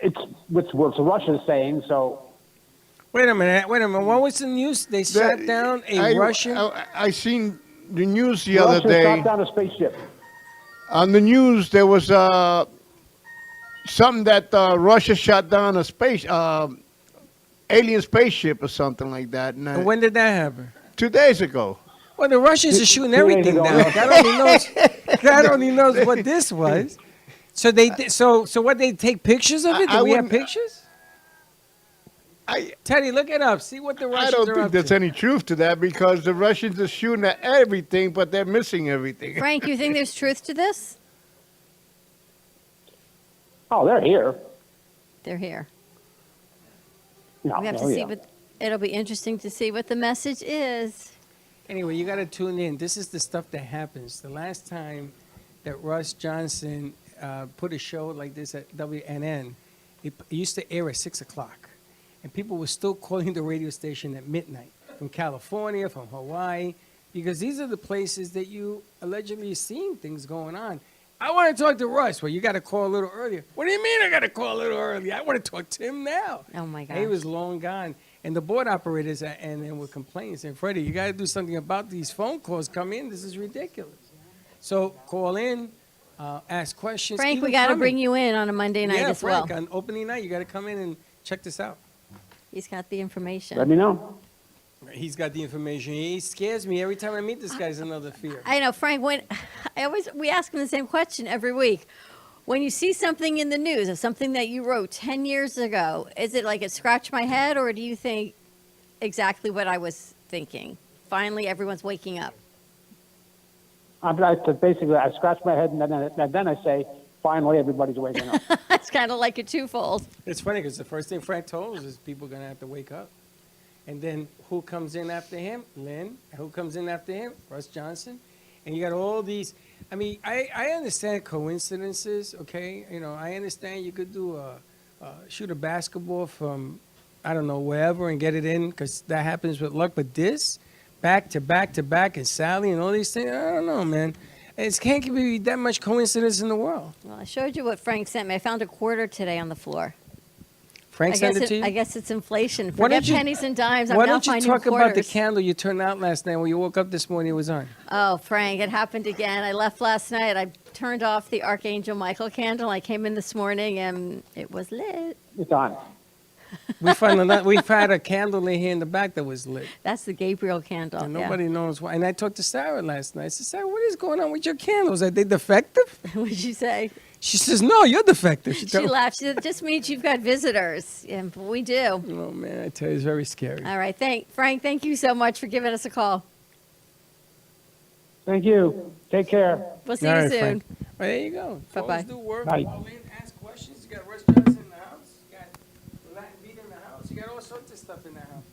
It's what the Russians saying, so. Wait a minute. What was the news? They shot down a Russian. I seen the news the other day. Shot down a spaceship. On the news, there was something that Russia shot down a alien spaceship or something like that. And when did that happen? 2 days ago. Well, the Russians are shooting 2 days everything ago. down. God only knows what this was. So so what? They take pictures of it? Do we have pictures? Teddy, look it up. See what the Russians I don't are think up there's to. any truth to that because the Russians are shooting at everything, but they're missing everything. Frank, you think there's truth to this? Oh, they're here. They're here. No, We have to oh, see yeah. what. It'll be interesting to see what the message is. Anyway, you got to tune in. This is the stuff that happens. The last time that Russ Johnson put a show like this at WNN, it used to air at 6 o'clock. And people were still calling the radio station at midnight from California, from Hawaii, because these are the places that you allegedly are seeing things going on. I want to talk to Russ. Well, you got to call a little earlier. What do you mean I got to call a little earlier? I want to talk to him now. Oh, my gosh. He was long gone. And the board operators and then were complaining, saying, Freddie, you got to do something about these phone calls come in. This is ridiculous. So call in, ask questions. Frank, even we got to comment. bring you in on a Monday night yeah, as Frank, well. on opening night, you got to come in and check this out. He's got the information. Let me know. He's got the information. He scares me every time I meet this guy's another fear. I know, Frank. We ask him the same question every week. When you see something in the news of something that you wrote 10 years ago, is it like it scratched my head, or do you think exactly what I was thinking? Finally, everyone's waking up. Basically, I scratch my head and then I say, finally, everybody's waking up. It's kind of like a twofold. It's funny because the first thing Frank told us is people are going to have to wake up. And then who comes in after him? Lynn. And who comes in after him? Russ Johnson. And you got all these. I mean, I understand coincidences, okay? You know, I understand you could do shoot a basketball from, I don't know, wherever and get it in because that happens with luck. But this, back to back to back, and Sally and all these things, I don't know, man. It can't be that much coincidence in the world. Well, I showed you what Frank sent me. I found a quarter today on the floor. Frank sent it to you? I guess it's inflation. Why Forget don't you- pennies and dimes. I'm Why now don't you finding talk about the quarters. candle you turned out last night when you woke up this morning? It was on. Oh, Frank, it happened again. I left last night. I turned off the Archangel Michael candle. I came in this morning and it was lit. It's on. We've had a candle in here in the back that was lit. That's the Gabriel candle. And yeah. nobody knows why. And I talked to Sarah last night. I said, Sarah, what is going on with your candles? Are they defective? What did you say? She says, no, you're defective. She laughed. She said, it just means you've got visitors. Yeah, but we do. Oh, man, I tell you, it's very scary. All right. Frank, thank you so much for giving us a call. Thank you. Take care. We'll see All you right, soon. Frank. Well, there you go. Bye-bye. Phones do work. Bye. Call in, ask questions. You got Russ Johnson in the house. You got Latin beat in the house. You got all sorts of stuff in the house.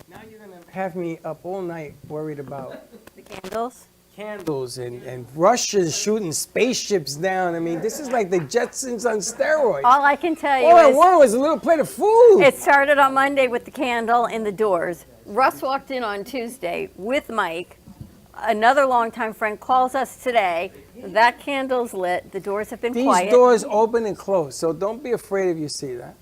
Now you're going to have me up all night worried about The candles? candles and Russia's shooting spaceships down. I mean, this is like the Jetsons on steroids. All I can tell you All I is wanted was a little plate of food. it started on Monday with the candle in the doors. Russ walked in on Tuesday with Mike. Another longtime friend calls us today. That candle's lit. The doors have been These quiet. doors open and close, so don't be afraid if you see that.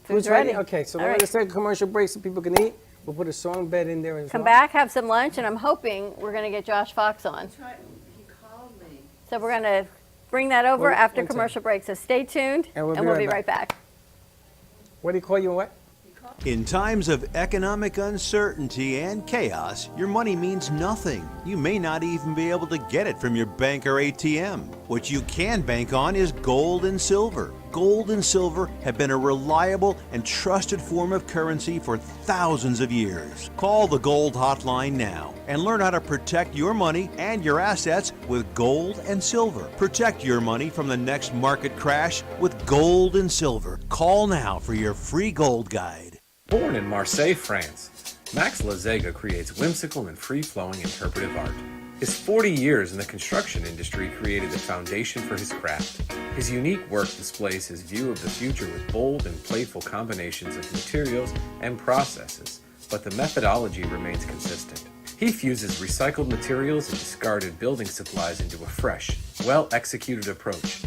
Food's ready. Okay, so All we're right. going to take a commercial break so people can eat. We'll put a song bed in there as Come well. back, have some lunch, and I'm hoping we're going to get Josh Fox on. He called me. So we're going to bring that over Well, after one second. commercial break. So stay tuned, And we'll be be right right back. What do you call you what? In times of economic uncertainty and chaos, your money means nothing. You may not even be able to get it from your bank or ATM. What you can bank on is gold and silver. Gold and silver have been a reliable and trusted form of currency for thousands of years. Call the Gold Hotline now and learn how to protect your money and your assets with gold and silver. Protect your money from the next market crash with gold and silver. Call now for your free gold guide. Born in Marseille, France, Max Lazega creates whimsical and free-flowing interpretive art. His 40 years in the construction industry created the foundation for his craft. His unique work displays his view of the future with bold and playful combinations of materials and processes, but the methodology remains consistent. He fuses recycled materials and discarded building supplies into a fresh, well-executed approach.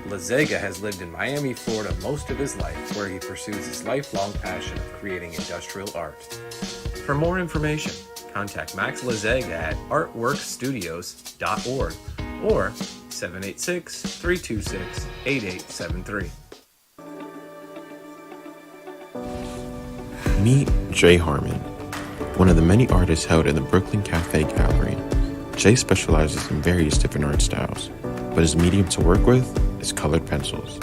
Lazega has lived in Miami, Florida most of his life, where he pursues his lifelong passion of creating industrial art. For more information, contact Max Lazega at artworkstudios.org or 786-326-8873. Meet Jay Harmon, one of the many artists held in the Brooklyn Cafe Gallery. Jay specializes in various different art styles, but his medium to work with is colored pencils.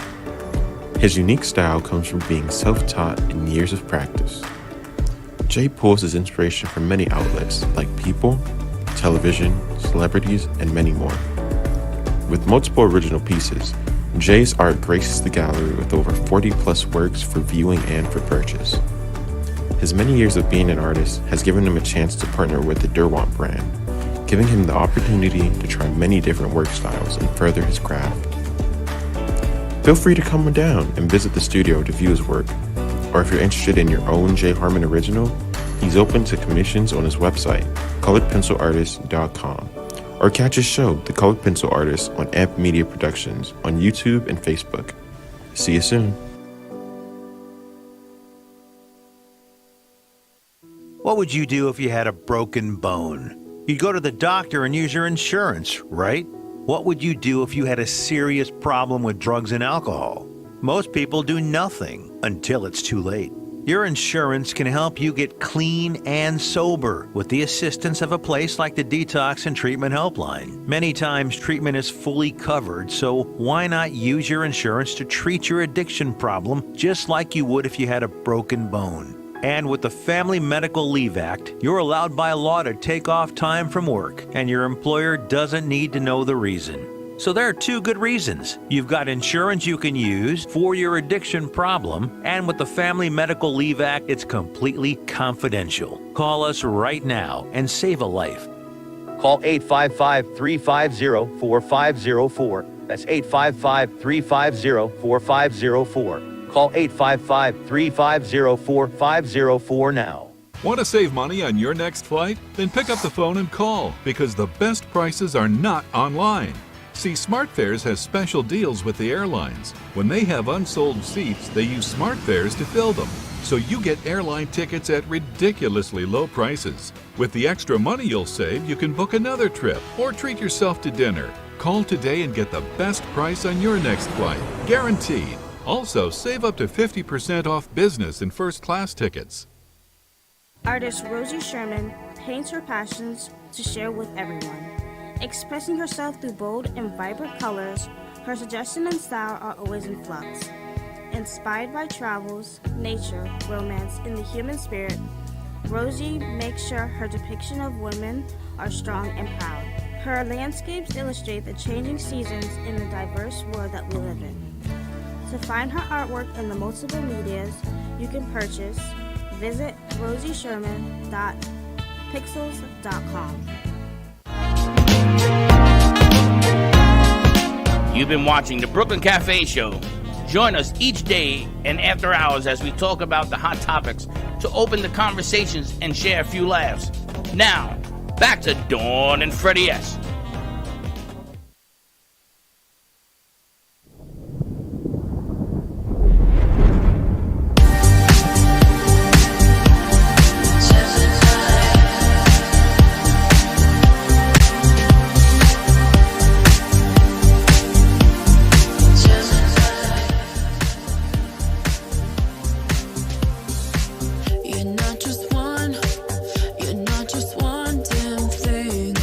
His unique style comes from being self-taught and years of practice. Jay pulls his inspiration from many outlets like people, television, celebrities, and many more. With multiple original pieces, Jay's art graces the gallery with over 40 plus works for viewing and for purchase. His many years of being an artist has given him a chance to partner with the Derwent brand, giving him the opportunity to try many different work styles and further his craft. Feel free to come on down and visit the studio to view his work, or if you're interested in your own Jay Harmon original, he's open to commissions on his website, coloredpencilartist.com, or catch his show, The Colored Pencil Artist, on Amp Media Productions on YouTube and Facebook. See you soon. What would you do if you had a broken bone? You'd go to the doctor and use your insurance, right? What would you do if you had a serious problem with drugs and alcohol? Most people do nothing until it's too late. Your insurance can help you get clean and sober with the assistance of a place like the Detox and Treatment Helpline. Many times treatment is fully covered, so why not use your insurance to treat your addiction problem just like you would if you had a broken bone? And with the Family Medical Leave Act, you're allowed by law to take off time from work, and your employer doesn't need to know the reason. So there are two good reasons. You've got insurance you can use for your addiction problem, and with the Family Medical Leave Act, it's completely confidential. Call us right now and save a life. Call 855-350-4504. That's 855-350-4504. Call 855-350-4504 now. Want to save money on your next flight? Then pick up the phone and call, because the best prices are not online. See, SmartFares has special deals with the airlines. When they have unsold seats, they use SmartFares to fill them. So you get airline tickets at ridiculously low prices. With the extra money you'll save, you can book another trip or treat yourself to dinner. Call today and get the best price on your next flight, guaranteed. Also, save up to 50% off business and first class tickets. Artist Rosie Sherman paints her passions to share with everyone. Expressing herself through bold and vibrant colors, her suggestion and style are always in flux. Inspired by travels, nature, romance, and the human spirit, Rosie makes sure her depiction of women are strong and proud. Her landscapes illustrate the changing seasons in the diverse world that we live in. To find her artwork in the multiple medias you can purchase, visit rosiesherman.pixels.com. You've been watching the Brooklyn Cafe Show. Join us each day and after hours as we talk about the hot topics to open the conversations and share a few laughs. Now, back to Dawn and Freddie S. You're not just one damn thing.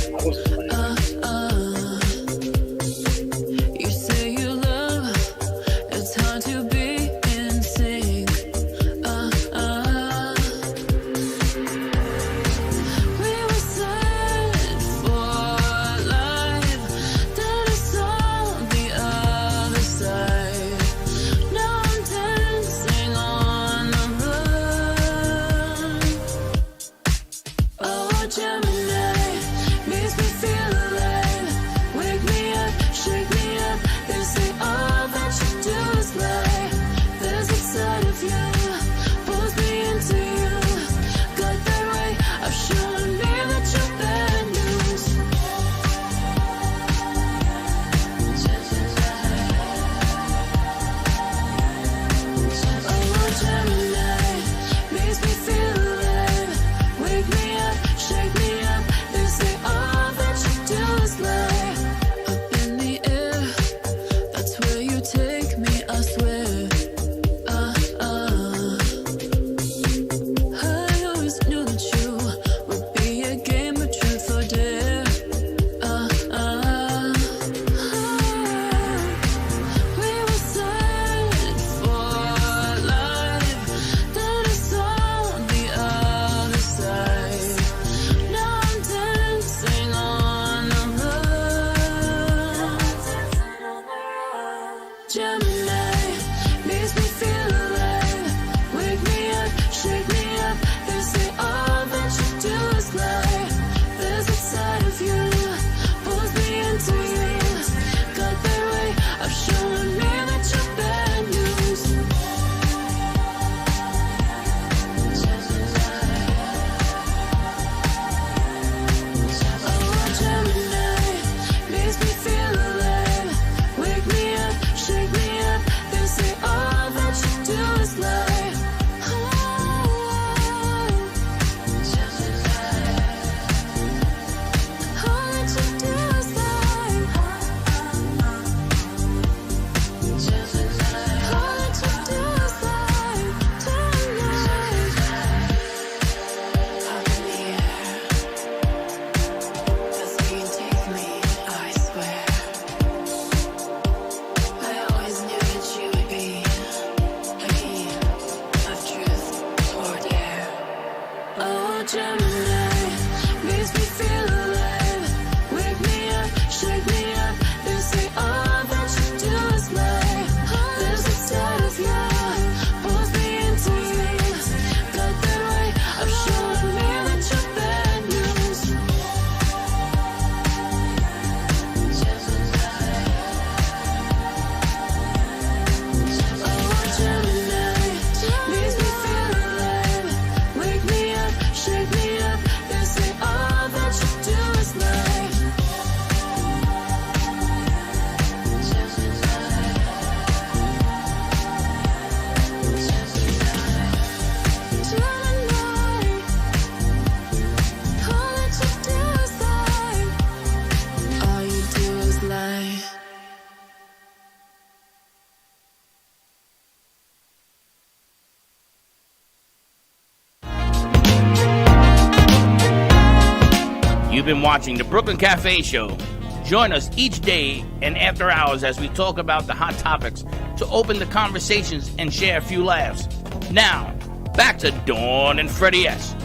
You've been watching the Brooklyn Cafe Show. Join us each day and after hours as we talk about the hot topics to open the conversations and share a few laughs. Now, back to Dawn and Freddie S.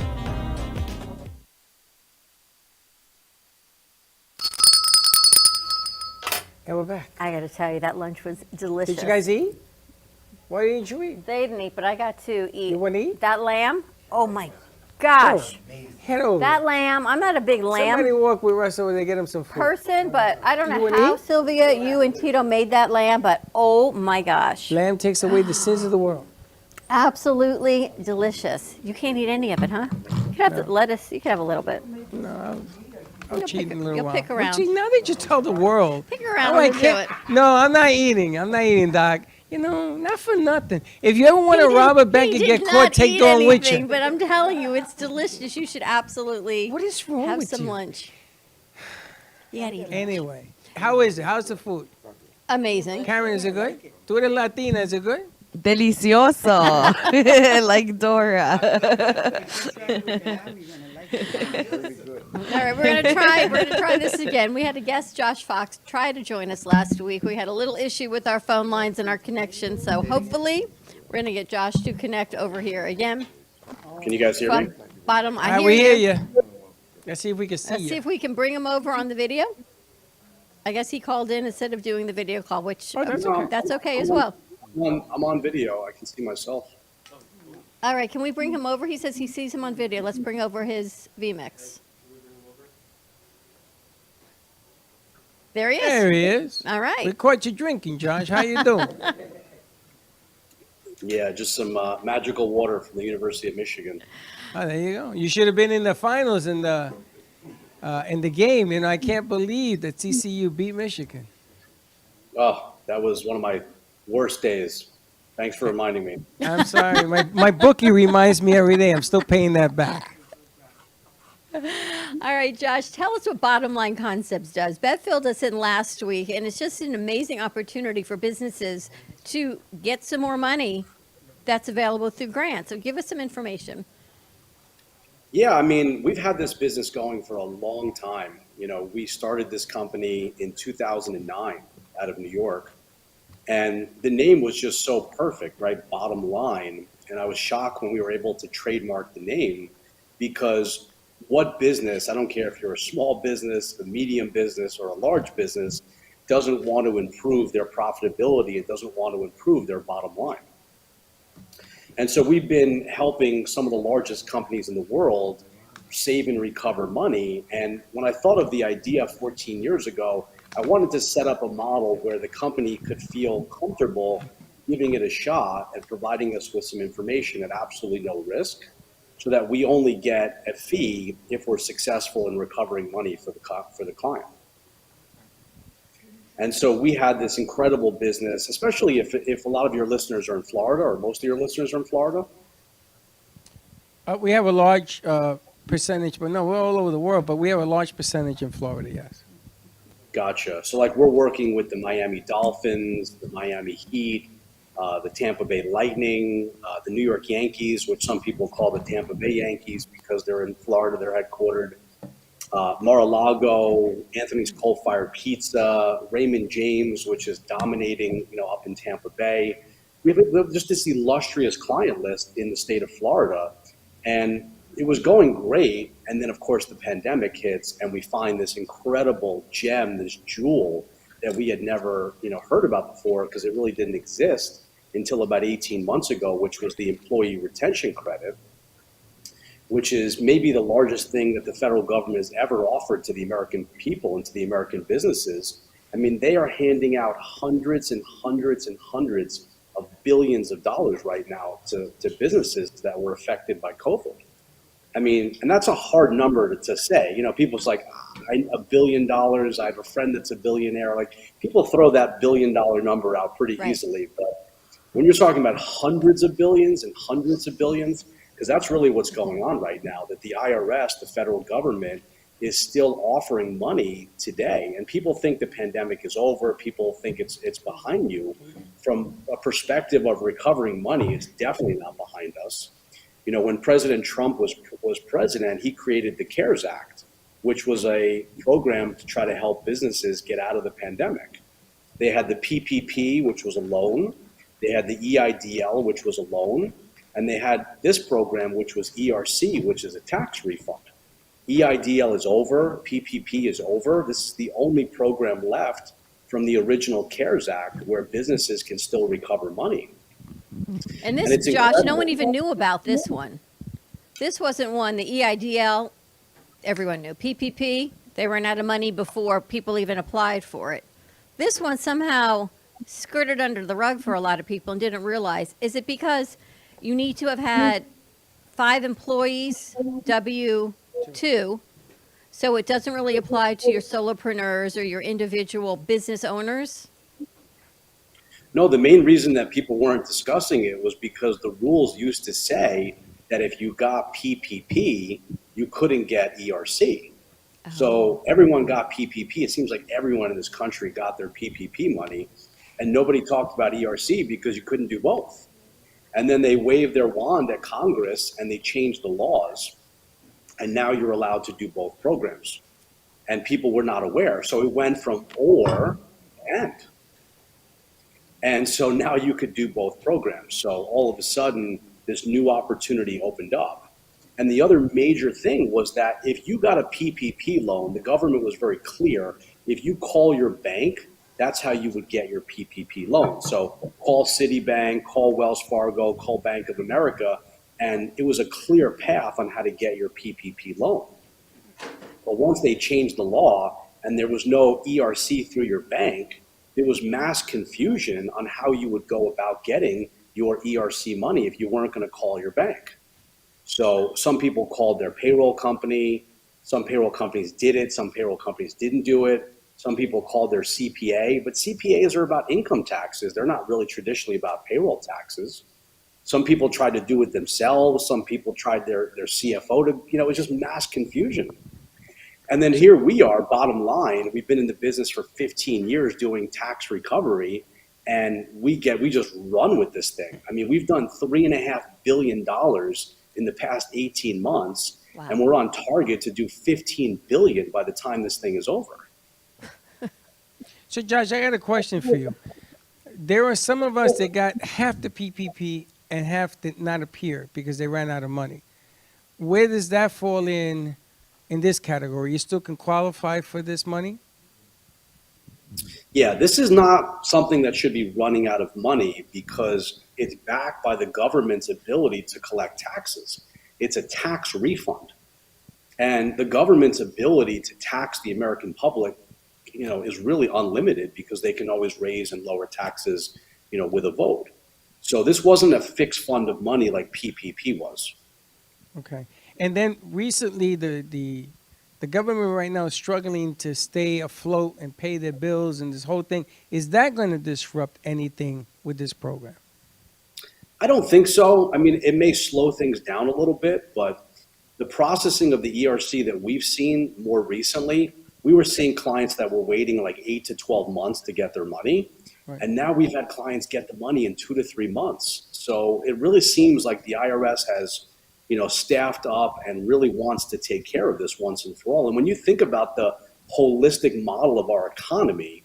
And we're back. I got to tell you, that lunch was delicious. Did you guys eat? Why didn't you eat? They didn't eat, but I got to eat. You want to eat? That lamb? Oh my gosh. Head over. That lamb, I'm not a big lamb Somebody walk with Russ over there, get him some food. person, but I don't You know wanna how, eat? Sylvia, you and Tito made that lamb, but oh my gosh. Lamb takes away the sins of the world. Absolutely delicious. You can't eat any of it, huh? You could have the lettuce, you could have a little bit. No, I'll You'll cheat pick- in a little you'll while. pick But around. see, now they just tell the world. Pick around Oh, I and do can't- it. No, I'm not eating. I'm not eating, Doc. You know, not for nothing. If you ever want to rob a bank and get caught, take Dawn with you. But I'm telling you, it's delicious. You should absolutely What is wrong have with some you? lunch. You gotta eat lunch. Anyway, how is it? How's the food? Amazing. Karen, is it good? Tú eres Latina, is it good? Delicioso. Like Dora. All right, we're gonna try this again. We had a guest, Josh Fox, try to join us last week. We had a little issue with our phone lines and our connection, so hopefully we're gonna get Josh to connect over here again. Can you guys hear me? Bottom, All I right, hear we hear you. you. Let's see if we can see Let's you. see if we can bring him over on the video. I guess he called in instead of doing the video call, which that's okay as well. I'm on video. I can see myself. All right, can we bring him over? He says he sees him on video. Let's bring over his VMix. There he is. There he is. All right. We caught you drinking, Josh. How you doing? Yeah, just some magical water from the University of Michigan. Oh, there you go. You should have been in the finals in the game. You know, I can't believe that TCU beat Michigan. Oh, that was one of my worst days. Thanks for reminding me. I'm sorry. My bookie reminds me every day. I'm still paying that back. All right, Josh, tell us what Bottom Line Concepts does. Beth filled us in last week, and it's just an amazing opportunity for businesses to get some more money that's available through grants. So give us some information. Yeah, I mean, we've had this business going for a long time. You know, we started this company in 2009 out of New York. And the name was just so perfect, right? Bottom Line. And I was shocked when we were able to trademark the name, because what business, I don't care if you're a small business, a medium business, or a large business, doesn't want to improve their profitability and doesn't want to improve their bottom line. And so we've been helping some of the largest companies in the world save and recover money. And when I thought of the idea 14 years ago, I wanted to set up a model where the company could feel comfortable giving it a shot and providing us with some information at absolutely no risk, so that we only get a fee if we're successful in recovering money for the client. And so we had this incredible business, especially if a lot of your listeners are in Florida, or most of your listeners are in Florida. We have a large percentage, but no, we're all over the world, but we have a large percentage in Florida, yes. Gotcha. So like we're working with the Miami Dolphins, the Miami Heat, the Tampa Bay Lightning, the New York Yankees, which some people call the Tampa Bay Yankees because they're in Florida, they're headquartered. Mar-a-Lago, Anthony's Coal-Fired Pizza, Raymond James, which is dominating, up in Tampa Bay. We have just this illustrious client list in the state of Florida, and it was going great. And then, of course, the pandemic hits, and we find this incredible gem, this jewel that we had never, heard about before, because it really didn't exist until about 18 months ago, which was the Employee Retention Credit, which is maybe the largest thing that the federal government has ever offered to the American people and to the American businesses. I mean, they are handing out hundreds and hundreds and hundreds of billions of dollars right now to businesses that were affected by COVID. I mean, and that's a hard number to say. People's like, $1 billion, I have a friend that's a billionaire. Like, people throw that $1 billion number out pretty easily. But when you're talking about hundreds of billions and hundreds of billions, because that's really what's going on right now, that the IRS, the federal government, is still offering money today. And people think the pandemic is over. People think it's behind you. From a perspective of recovering money, it's definitely not behind us. When President Trump was president, he created the CARES Act. which was a program to try to help businesses get out of the pandemic. They had the PPP, which was a loan. They had the EIDL, which was a loan. And they had this program, which was ERC, which is a tax refund. EIDL is over, PPP is over. This is the only program left from the original CARES Act where businesses can still recover money. And this, it's Josh, incredible. no one even knew about this one. This wasn't one. The EIDL, everyone knew. PPP, they ran out of money before people even applied for it. This one somehow skirted under the rug for a lot of people and didn't realize. Is it because you need to have had 5 employees, W-2, so it doesn't really apply to your solopreneurs or your individual business owners? No, the main reason that people weren't discussing it was because the rules used to say that if you got PPP, you couldn't get ERC. So everyone got PPP. It seems like everyone in this country got their PPP money, and nobody talked about ERC because you couldn't do both. And then they waved their wand at Congress and they changed the laws, and now you're allowed to do both programs. And people were not aware. So it went from or and. And so now you could do both programs. So all of a sudden, this new opportunity opened up. And the other major thing was that if you got a PPP loan, the government was very clear. If you call your bank, that's how you would get your PPP loan. So call Citibank, call Wells Fargo, call Bank of America, and it was a clear path on how to get your PPP loan. But once they changed the law and there was no ERC through your bank, there was mass confusion on how you would go about getting your ERC money if you weren't going to call your bank. So some people called their payroll company. Some payroll companies did it. Some payroll companies didn't do it. Some people called their CPA, but CPAs are about income taxes. They're not really traditionally about payroll taxes. Some people tried to do it themselves. Some people tried their CFO to, it was just mass confusion. And then here we are, bottom line, we've been in the business for 15 years doing tax recovery, and we just run with this thing. I mean, we've done $3.5 billion in the past 18 months, Wow. and we're on target to do 15 billion by the time this thing is over. So, Josh, I got a question for you. There are some of us that got half the PPP and half did not appear because they ran out of money. Where does that fall in this category? You still can qualify for this money? Yeah, this is not something that should be running out of money because it's backed by the government's ability to collect taxes. It's a tax refund. And the government's ability to tax the American public, is really unlimited because they can always raise and lower taxes, with a vote. So this wasn't a fixed fund of money like PPP was. Okay. And then recently, the government right now is struggling to stay afloat and pay their bills and this whole thing. Is that going to disrupt anything with this program? I don't think so. I mean, it may slow things down a little bit, but the processing of the ERC that we've seen more recently, we were seeing clients that were waiting like 8 to 12 months to get their money. Right. And now we've had clients get the money in 2 to 3 months. So it really seems like the IRS has, staffed up and really wants to take care of this once and for all. And when you think about the holistic model of our economy,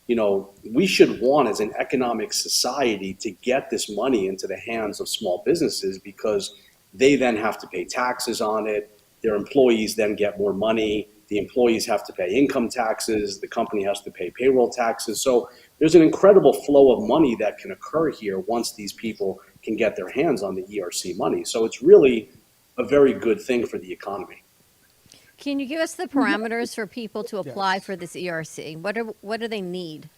we should want as an economic society to get this money into the hands of small businesses because they then have to pay taxes on it. Their employees then get more money. The employees have to pay income taxes. The company has to pay payroll taxes. So there's an incredible flow of money that can occur here once these people can get their hands on the ERC money. So it's really a very good thing for the economy. Can you give us the parameters for people to apply for this ERC? What do they need?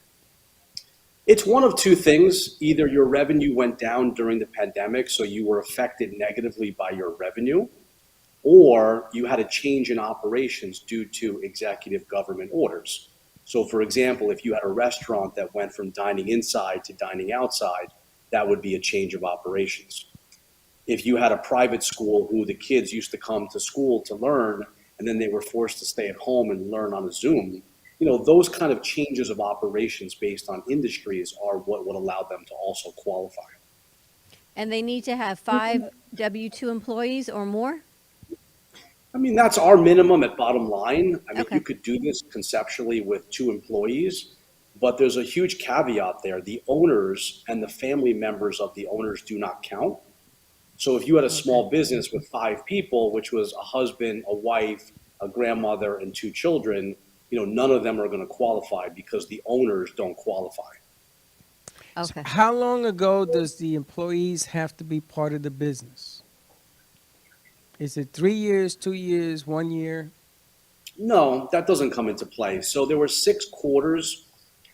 It's one of two things. Either your revenue went down during the pandemic, so you were affected negatively by your revenue, or you had a change in operations due to executive government orders. So for example, if you had a restaurant that went from dining inside to dining outside, that would be a change of operations. If you had a private school who the kids used to come to school to learn, and then they were forced to stay at home and learn on a Zoom, those kind of changes of operations based on industries are what would allow them to also qualify. And they need to have 5 W-2 employees or more? I mean, that's our minimum at bottom line. I mean, Okay. you could do this conceptually with 2 employees, but there's a huge caveat there. The owners and the family members of the owners do not count. So if you had a small business with 5 people, which was a husband, a wife, a grandmother, and 2 children, none of them are going to qualify because the owners don't qualify. Okay. How long ago does the employees have to be part of the business? Is it 3 years, 2 years, 1 year? No, that doesn't come into play. So there were 6 quarters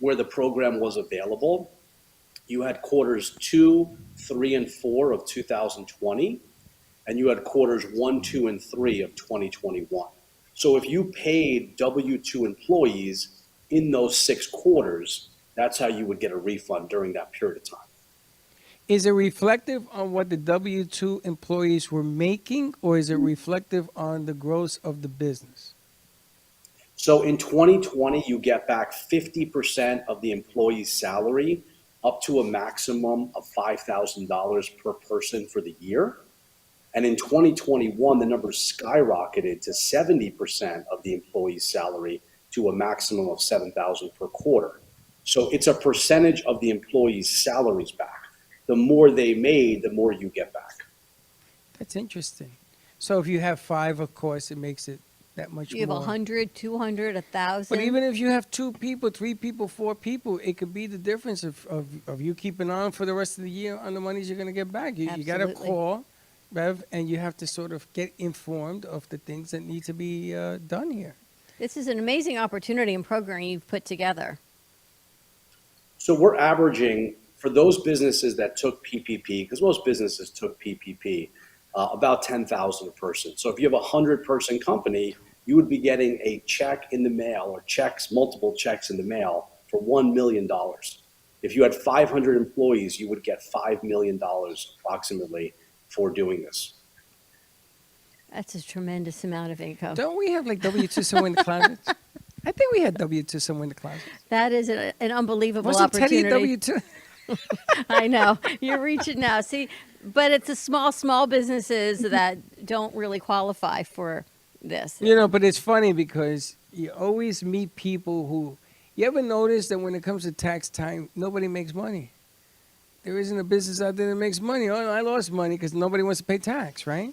where the program was available. You had quarters 2, 3, and 4 of 2020, and you had quarters 1, 2, and 3 of 2021. So if you paid W-2 employees in those 6 quarters, that's how you would get a refund during that period of time. Is it reflective on what the W-2 employees were making, or is it reflective on the gross of the business? So in 2020, you get back 50% of the employee's salary up to a maximum of $5,000 per person for the year. And in 2021, the number skyrocketed to 70% of the employee's salary to a maximum of $7,000 per quarter. So it's a percentage of the employee's salaries back. The more they made, the more you get back. That's interesting. So if you have 5, of course, it makes it that much You have more. 100, 200, 1,000. But even if you have 2 people, 3 people, 4 people, it could be the difference of you keeping on for the rest of the year on the monies you're going to get back. You got to Absolutely. call, Rev, and you have to sort of get informed of the things that need to be done here. This is an amazing opportunity and program you've put together. So we're averaging, for those businesses that took PPP, because most businesses took PPP, about 10,000 a person. So if you have a 100-person company, you would be getting a check in the mail or multiple checks in the mail for $1 million. If you had 500 employees, you would get $5 million approximately for doing this. That's a tremendous amount of income. Don't we have like W-2 somewhere in the closet? I think we had W-2 somewhere in the closet. That is an unbelievable Wasn't Teddy opportunity. a W-2? I know. You're reaching now. See, but it's the small businesses that don't really qualify for this. But it's funny because you always meet people who, you ever notice that when it comes to tax time, nobody makes money? There isn't a business out there that makes money. Oh, I lost money because nobody wants to pay tax, right?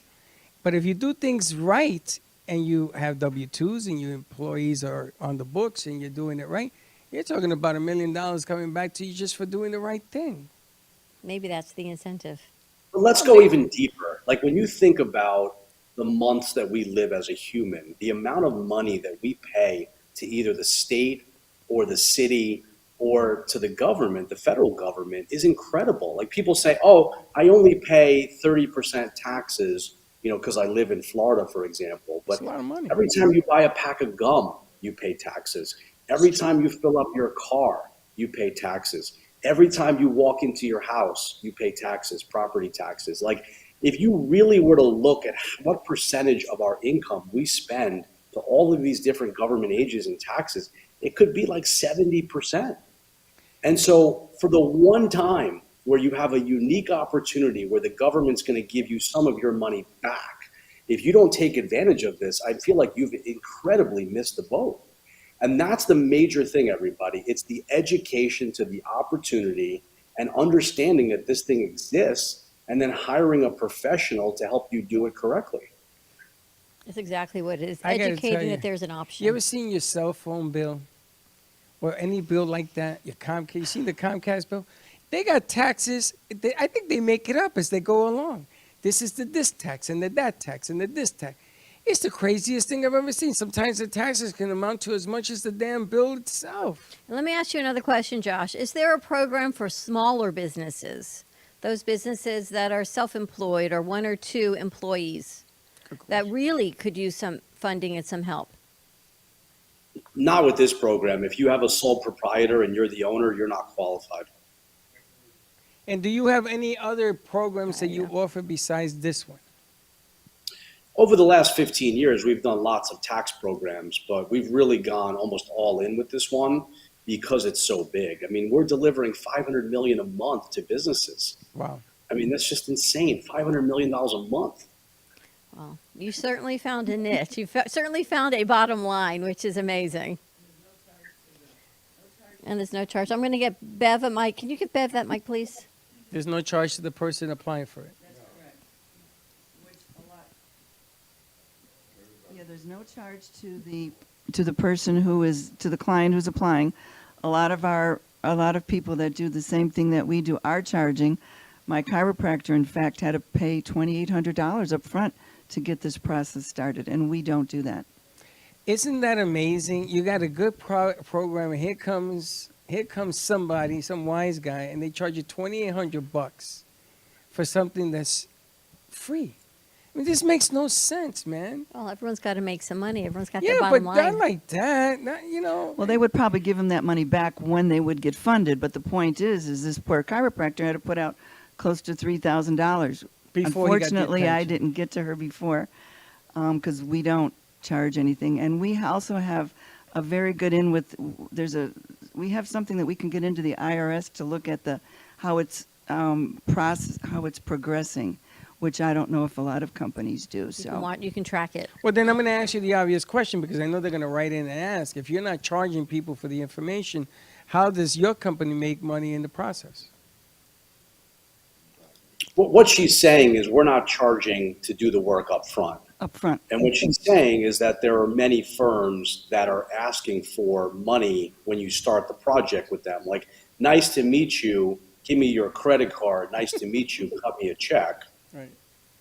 But if you do things right and you have W-2s and your employees are on the books and you're doing it right, you're talking about $1 million coming back to you just for doing the right thing. Maybe that's the incentive. But let's go even deeper. Like when you think about the months that we live as a human, the amount of money that we pay to either the state or the city or to the government, the federal government, is incredible. Like people say, oh, I only pay 30% taxes, because I live in Florida, for example. But That's a lot of money. every time you buy a pack of gum, you pay taxes. Every time you fill up your car, you pay taxes. Every time you walk into your house, you pay taxes, property taxes. Like if you really were to look at what percentage of our income we spend to all of these different government agencies and taxes, it could be like 70%. And so for the one time where you have a unique opportunity where the government's going to give you some of your money back, if you don't take advantage of this, I feel like you've incredibly missed the boat. And that's the major thing, everybody. It's the education to the opportunity and understanding that this thing exists and then hiring a professional to help you do it correctly. That's exactly what it is. I gotta tell Educating you, that there's an option. You ever seen your cell phone bill or any bill like that? Your Comcast, you seen the Comcast bill? They got taxes. I think they make it up as they go along. This is the this tax and the that tax and the this tax. It's the craziest thing I've ever seen. Sometimes the taxes can amount to as much as the damn bill itself. Let me ask you another question, Josh. Is there a program for smaller businesses, those businesses that are self-employed or 1 or 2 employees, that really could use some funding and some help? Not with this program. If you have a sole proprietor and you're the owner, you're not qualified. And do you have any other programs that you offer besides this one? Over the last 15 years, we've done lots of tax programs, but we've really gone almost all in with this one because it's so big. I mean, we're delivering $500 million a month to businesses. Wow. I mean, that's just insane. $500 million a month. Well, you certainly found a niche. You certainly found a bottom line, which is amazing. And there's no charge. I'm going to get Bev a mic. Can you give Bev that mic, please? There's no charge to the person applying for it. Yeah, there's no charge to the person who is, to the client who's applying. A lot of people that do the same thing that we do are charging. My chiropractor, in fact, had to pay $2,800 up front to get this process started, and we don't do that. Isn't that amazing? You got a good program, and here comes somebody, some wise guy, and they charge you $2,800 for something that's free. I mean, this makes no sense, man. Well, everyone's got to make some money. Everyone's got Yeah, their bottom but line. not like that. Not, you know. Well, they would probably give them that money back when they would get funded, but the point is this poor chiropractor had to put out close to $3,000. Before he got the Unfortunately, I attention. didn't get to her before because we don't charge anything, and we also have a very good in with. We have something that we can get into the IRS to look at how it's how it's progressing, which I don't know if a lot of companies do. So You can track it. Well, then I'm going to ask you the obvious question because I know they're going to write in and ask. If you're not charging people for the information, how does your company make money in the process? What she's saying is we're not charging to do the work up front. Up front. And what she's saying is that there are many firms that are asking for money when you start the project with them. Like, nice to meet you, give me your credit card, nice to meet you, cut me a check. Right.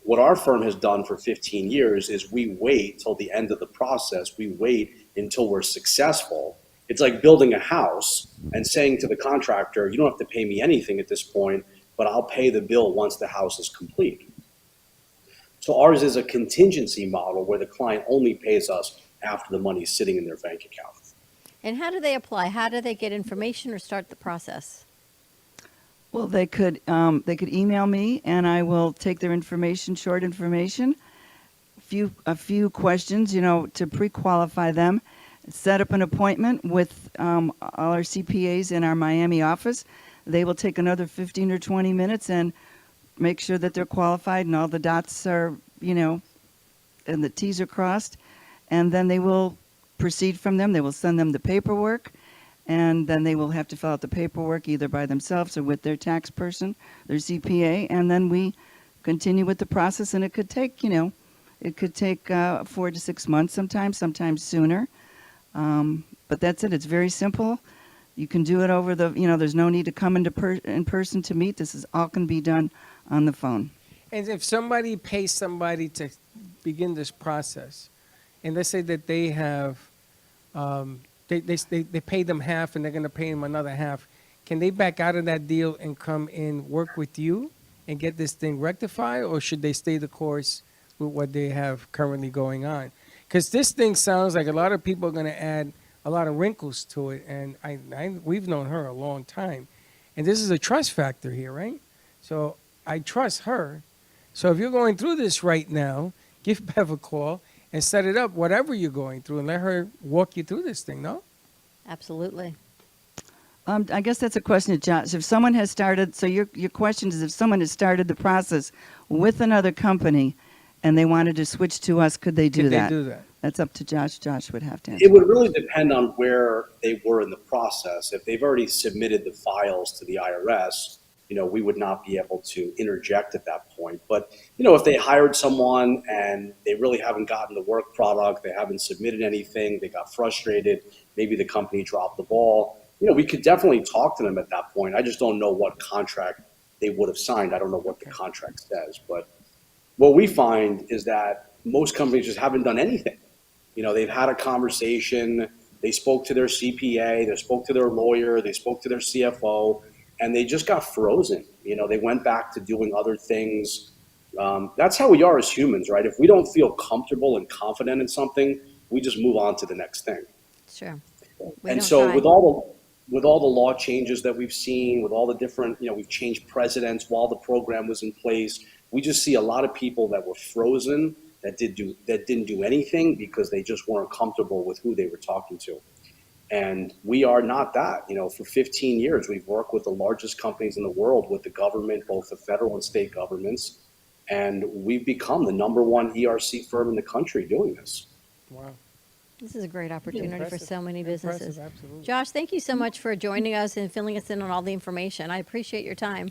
What our firm has done for 15 years is we wait till the end of the process. We wait until we're successful. It's like building a house and saying to the contractor, you don't have to pay me anything at this point, but I'll pay the bill once the house is complete. So ours is a contingency model where the client only pays us after the money's sitting in their bank account. And how do they apply? How do they get information or start the process? well, they could email me, and I will take their information, short information, a few questions, to pre-qualify them, set up an appointment with all our CPAs in our Miami office. They will take another 15 or 20 minutes and make sure that they're qualified and all the dots are, and the T's are crossed. And then they will proceed from them. They will send them the paperwork, and then they will have to fill out the paperwork either by themselves or with their tax person, their CPA, and then we continue with the process. And it could take, 4 to 6 months sometimes sooner. But that's it. It's very simple. You can do it over there's no need to come in person to meet. This is all can be done on the phone. And if somebody pays somebody to begin this process, and let's say that they have, they pay them half and they're going to pay them another half, can they back out of that deal and come and work with you and get this thing rectified, or should they stay the course with what they have currently going on? Because this thing sounds like a lot of people are going to add a lot of wrinkles to it, and we've known her a long time, and this is a trust factor here, right? So I trust her. So if you're going through this right now, give Bev a call and set it up, whatever you're going through, and let her walk you through this thing, no? Absolutely. I guess that's a question to Josh. If someone has started, so your question is if someone has started the process with another company and they wanted to switch to us, could they do that? Could they do that? That's up to Josh. Josh would have to answer. It would really depend on where they were in the process. If they've already submitted the files to the IRS, we would not be able to interject at that point. But, if they hired someone and they really haven't gotten the work product, they haven't submitted anything, they got frustrated, maybe the company dropped the ball, we could definitely talk to them at that point. I just don't know what contract they would have signed. I don't know what the contract says. But what we find is that most companies just haven't done anything. They've had a conversation, they spoke to their CPA, they spoke to their lawyer, they spoke to their CFO, and they just got frozen. They went back to doing other things. That's how we are as humans, right? If we don't feel comfortable and confident in something, we just move on to the next thing. Sure. And so with all the law changes that we've seen, with all the different, we've changed presidents while the program was in place, we just see a lot of people that were frozen, that didn't do anything because they just weren't comfortable with who they were talking to. And we are not that. For 15 years, we've worked with the largest companies in the world, with the government, both the federal and state governments. And we've become the #1 ERC firm in the country doing this. Wow. This is a great opportunity for Impressive. so many businesses. Impressive, absolutely. Josh, thank you so much for joining us and filling us in on all the information. I appreciate your time.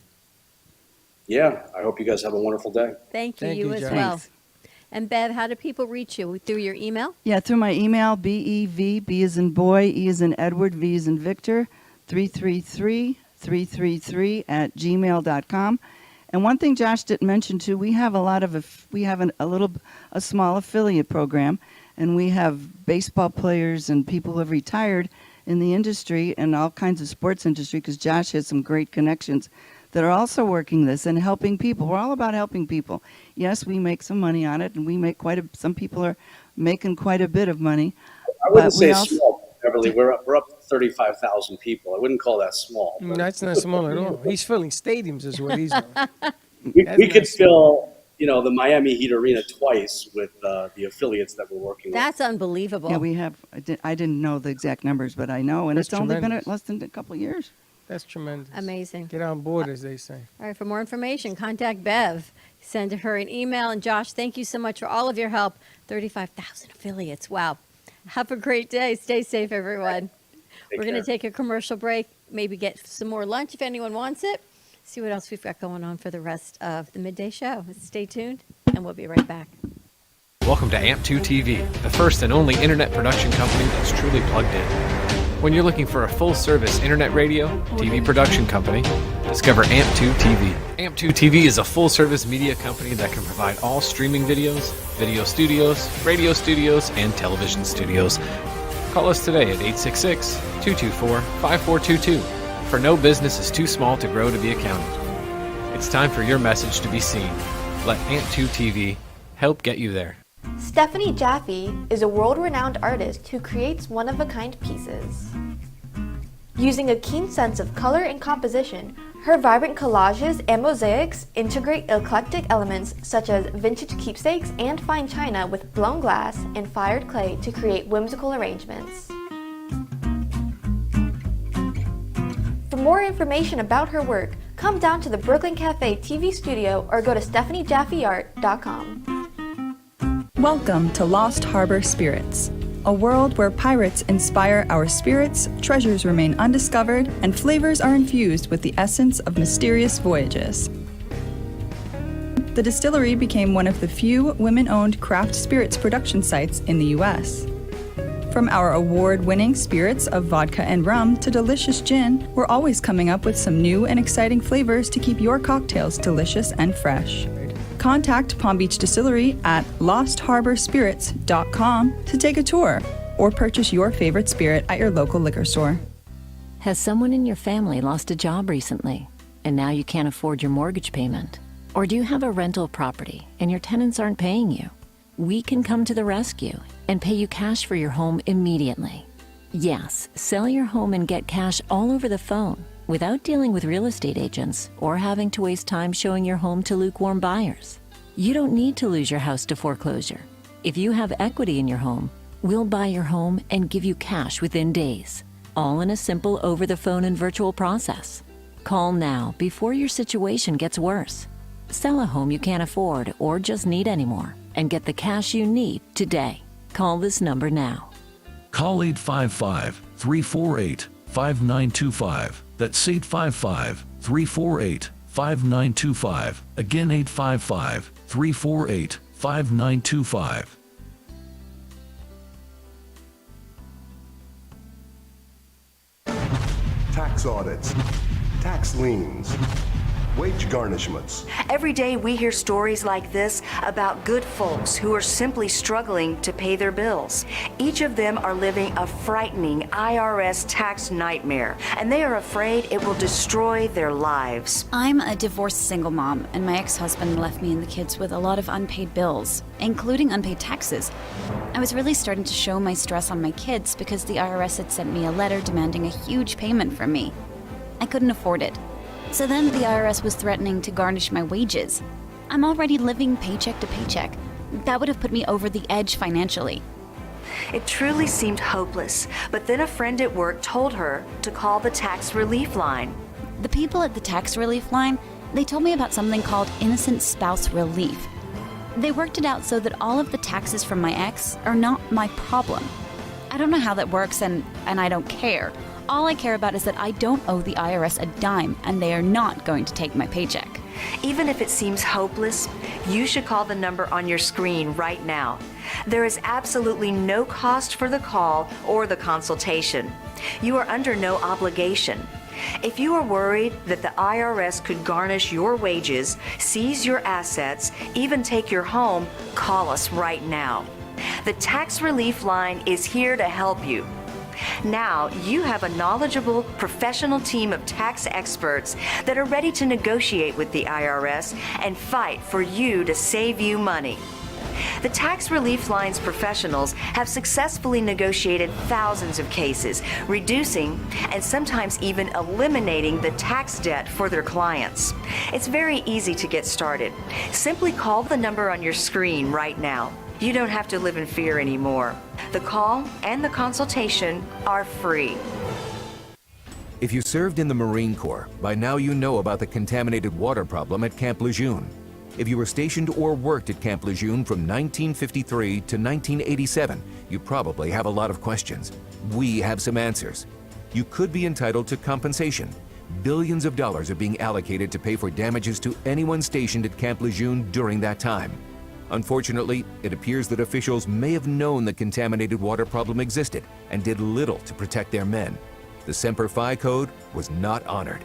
Yeah, I hope you guys have a wonderful day. Thank you, Thank you you, as Josh. well. Thanks. And Bev, how do people reach you? Through your email? Yeah, through my email, BEV, B as in boy, E as in Edward, V as in Victor, 333 at gmail.com. And one thing Josh didn't mention too, we have a small affiliate program, and we have baseball players and people who have retired in the industry and all kinds of sports industry, because Josh has some great connections that are also working this and helping people. We're all about helping people. Yes, we make some money on it, and we make some people are making quite a bit of money. I wouldn't But we say also- small, Beverly. We're up to 35,000 people. I wouldn't call that small. but- That's not small at all. He's filling stadiums is what he's doing. We That's could not small. fill, the Miami Heat Arena twice with the affiliates that we're working with. That's unbelievable. Yeah, we have. I didn't know the exact numbers, but I know, and That's it's only been tremendous. less than a couple of years. That's tremendous. Amazing. Get on board, as they say. All right, for more information, contact Bev. Send her an email. And Josh, thank you so much for all of your help. 35,000 affiliates. Wow. Have a great day. Stay safe, everyone. We're going to take a commercial break, maybe get some more lunch if anyone wants it. See what else we've got going on for the rest of the midday show. Stay tuned, and we'll be right back. Welcome to AMP2 TV, the first and only internet production company that's truly plugged in. When you're looking for a full-service internet radio, TV production company, discover AMP2 TV. AMP2 TV is a full-service media company that can provide all streaming videos, video studios, radio studios, and television studios. Call us today at 866-224-5422. For no business is too small to grow to be accounted. It's time for your message to be seen. Let AMP2 TV help get you there. Stephanie Jaffe is a world-renowned artist who creates one-of-a-kind pieces. Using a keen sense of color and composition, her vibrant collages and mosaics integrate eclectic elements such as vintage keepsakes and fine china with blown glass and fired clay to create whimsical arrangements. For more information about her work, come down to the Brooklyn Cafe TV studio or go to StephanieJaffeArt.com. Welcome to Lost Harbor Spirits, a world where pirates inspire our spirits, treasures remain undiscovered, and flavors are infused with the essence of mysterious voyages. The distillery became one of the few women-owned craft spirits production sites in the U.S. From our award-winning spirits of vodka and rum to delicious gin, we're always coming up with some new and exciting flavors to keep your cocktails delicious and fresh. Contact Palm Beach Distillery at lostharborspirits.com to take a tour or purchase your favorite spirit at your local liquor store. Has someone in your family lost a job recently and now you can't afford your mortgage payment? Or do you have a rental property and your tenants aren't paying you? We can come to the rescue and pay you cash for your home immediately. Yes, sell your home and get cash all over the phone without dealing with real estate agents or having to waste time showing your home to lukewarm buyers. You don't need to lose your house to foreclosure. If you have equity in your home, we'll buy your home and give you cash within days, all in a simple over-the-phone and virtual process. Call now before your situation gets worse. Sell a home you can't afford or just need anymore and get the cash you need today. Call this number now. Call 855-348-5925. That's 855-348-5925. Again, 855-348-5925. Tax audits, tax liens, wage garnishments. Every day we hear stories like this about good folks who are simply struggling to pay their bills. Each of them are living a frightening IRS tax nightmare, and they are afraid it will destroy their lives. I'm a divorced single mom, and my ex-husband left me and the kids with a lot of unpaid bills, including unpaid taxes. I was really starting to show my stress on my kids because the IRS had sent me a letter demanding a huge payment from me. I couldn't afford it. So then the IRS was threatening to garnish my wages. I'm already living paycheck to paycheck. That would have put me over the edge financially. It truly seemed hopeless, but then a friend at work told her to call the tax relief line. The people at the tax relief line They told me about something called Innocent Spouse Relief. They worked it out so that all of the taxes from my ex are not my problem. I don't know how that works, and I don't care. All I care about is that I don't owe the IRS a dime, and they are not going to take my paycheck. Even if it seems hopeless, you should call the number on your screen right now. There is absolutely no cost for the call or the consultation. You are under no obligation. If you are worried that the IRS could garnish your wages, seize your assets, even take your home, call us right now. The Tax Relief Line is here to help you. Now you have a knowledgeable, professional team of tax experts that are ready to negotiate with the IRS and fight for you to save you money. The Tax Relief Line's professionals have successfully negotiated thousands of cases, reducing and sometimes even eliminating the tax debt for their clients. It's very easy to get started. Simply call the number on your screen right now. You don't have to live in fear anymore. The call and the consultation are free. If you served in the Marine Corps, by now you know about the contaminated water problem at Camp Lejeune. If you were stationed or worked at Camp Lejeune from 1953 to 1987, you probably have a lot of questions. We have some answers. You could be entitled to compensation. Billions of dollars are being allocated to pay for damages to anyone stationed at Camp Lejeune during that time. Unfortunately, it appears that officials may have known the contaminated water problem existed and did little to protect their men. The Semper Fi code was not honored.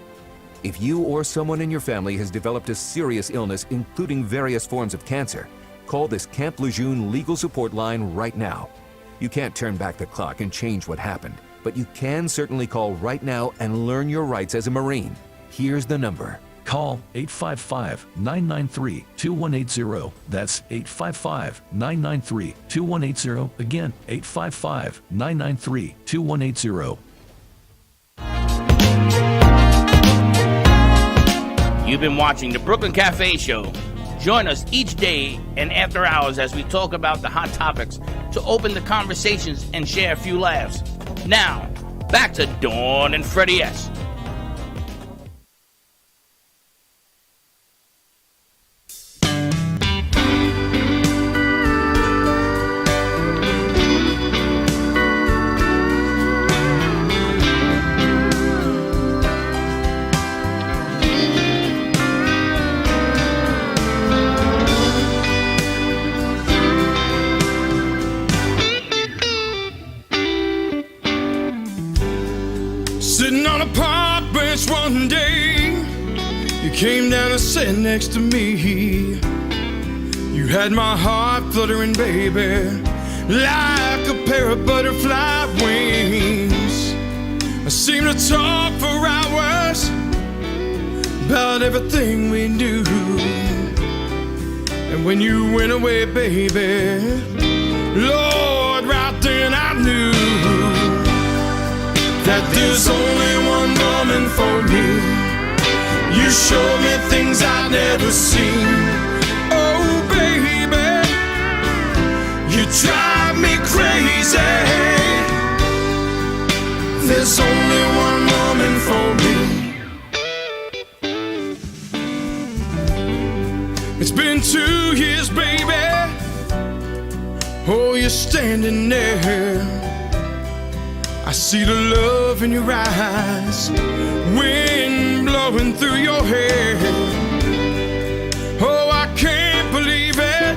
If you or someone in your family has developed a serious illness, including various forms of cancer, call this Camp Lejeune legal support line right now. You can't turn back the clock and change what happened, but you can certainly call right now and learn your rights as a Marine. Here's the number. Call 855-993-2180. That's 855-993-2180. Again, 855-993-2180. You've been watching the Brooklyn Cafe Show. Join us each day and after hours as we talk about the hot topics to open the conversations and share a few laughs. Now, back to Dawn and Freddie S. Sitting on a park bench one day, you came down and sat next to me. You had my heart fluttering, baby, like a pair of butterfly wings. I seemed to talk for hours about everything we knew. And when you went away, baby, Lord, right then I knew that there's only one woman for me. You showed me things I'd never seen. Oh, baby, you drive me crazy. There's only one woman for me. It's been 2 years, baby. Oh, you're standing there. I see the love in your eyes, wind blowing through your hair. Oh, I can't believe it.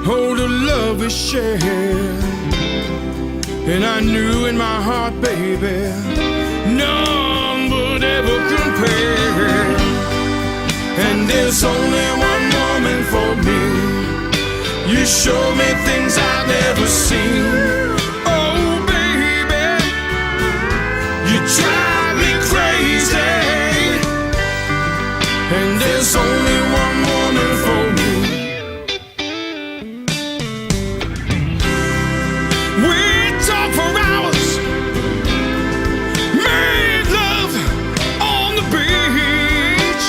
Oh, the love we shared. And I knew in my heart, baby, none would ever compare. And there's only one woman for me. You show me things I've never seen. You drive me crazy, and there's only one woman for me. We talk for hours, made love on the beach.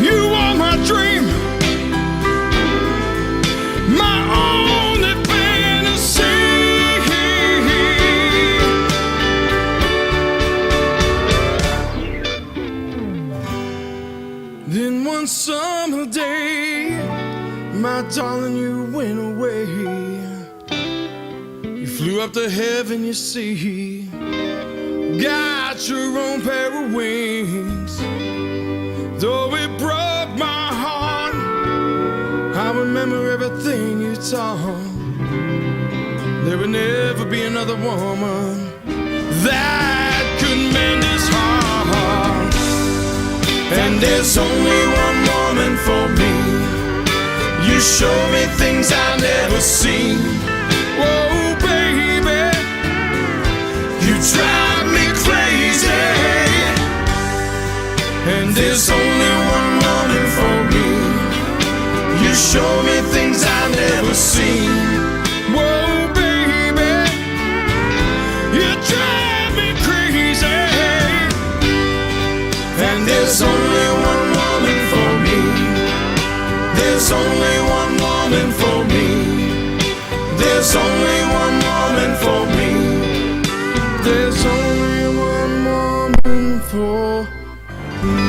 You are my my darling, you went away. You flew up to heaven, you see. Got your own pair of wings. Though it broke my heart, I remember everything you taught. There would never be another woman that could mend this heart. And there's only one woman for me. You show me things I've never seen. Whoa, baby, you drive me crazy. And there's only one woman for me. You show me things I've never seen. Whoa, baby, you drive me crazy. And there's only one woman for me. There's only one woman for me. There's only one woman for me. There's only one woman for me.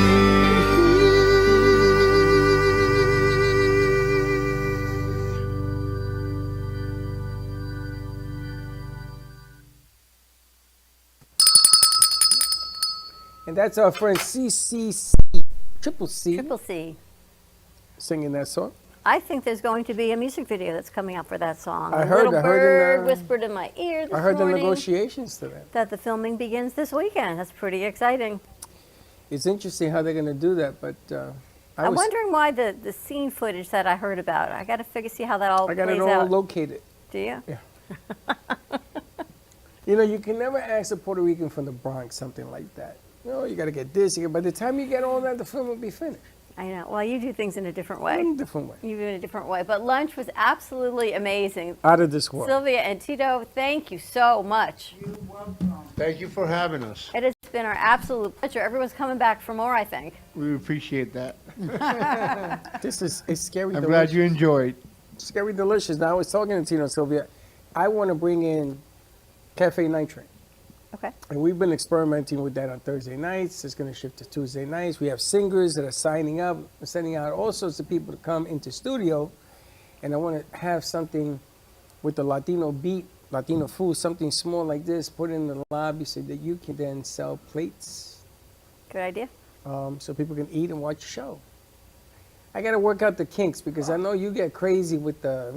And that's our friend CCC, Triple C, Triple C. singing that song. I think there's going to be a music video that's coming out for that song. I A heard- little I heard in, bird whispered in my ear this I heard the morning negotiations to that. that the filming begins this weekend. That's pretty exciting. It's interesting how they're going to do that, but I'm wondering why the scene footage that I heard about. I got to see how that all I got plays it all out. located. Do you? Yeah. You know, you can never ask a Puerto Rican from the Bronx something like that. No, you got to get this. By the time you get all that, the film will be finished. I know. Well, you do things in a different way. In a different way. You do it in a different way. But lunch was absolutely amazing. Out of this world. Sylvia and Tito, thank you so much. Thank you for having us. It has been our absolute pleasure. Everyone's coming back for more, I think. We appreciate that. This is it's scary. I'm delicious. glad you enjoyed. Scary delicious. Now I was talking to Tino and Sylvia. I want to bring in Cafe Nitrate. Okay. And we've been experimenting with that on Thursday nights. It's going to shift to Tuesday nights. We have singers that are signing up, sending out all sorts of people to come into studio. And I want to have something with the Latino beat, Latino food, something small like this, put in the lobby so that you can then sell plates. Good idea. So people can eat and watch the show. I got to work out the kinks because I know you get crazy with the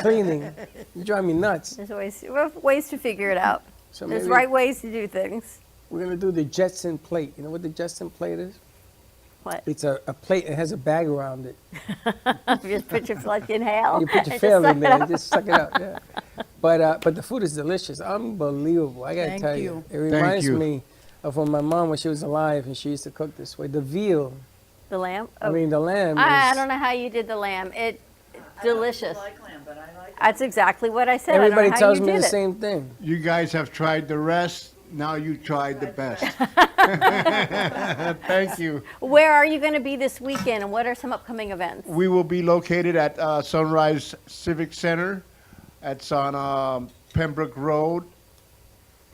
cleaning. You drive me nuts. There's ways to figure it out. So There's maybe right ways to do things. We're going to do the Jetson plate. You know what the Jetson plate is? What? It's a plate. It has a bag around it. You just put your like inhale. You put your and fail just in suck there it and up. just suck it up. Yeah. But the food is delicious. Unbelievable. I got to Thank tell you. you. It reminds you. me of when my mom, when she was alive, and she used to cook this way. The veal. The lamb? I mean, the lamb I is... don't know how you did the lamb. Delicious. That's exactly what I said. Everybody I don't know how tells you me did the it. same thing. You guys have tried the rest. Now you tried the best. Thank you. Where are you going to be this weekend, and what are some upcoming events? We will be located at Sunrise Civic Center. It's on Pembroke Road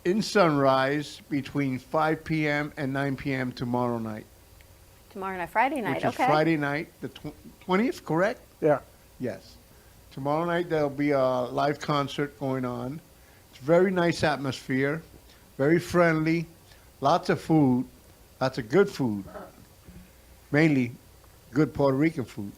in Sunrise between 5 p.m. and 9 p.m. tomorrow night. Tomorrow night, Friday night. Which Okay. is Friday night, the 20th, correct? Yeah. Yes. Tomorrow night there'll be a live concert going on. It's very nice atmosphere, very friendly, lots of food, lots of good food, mainly good Puerto Rican food.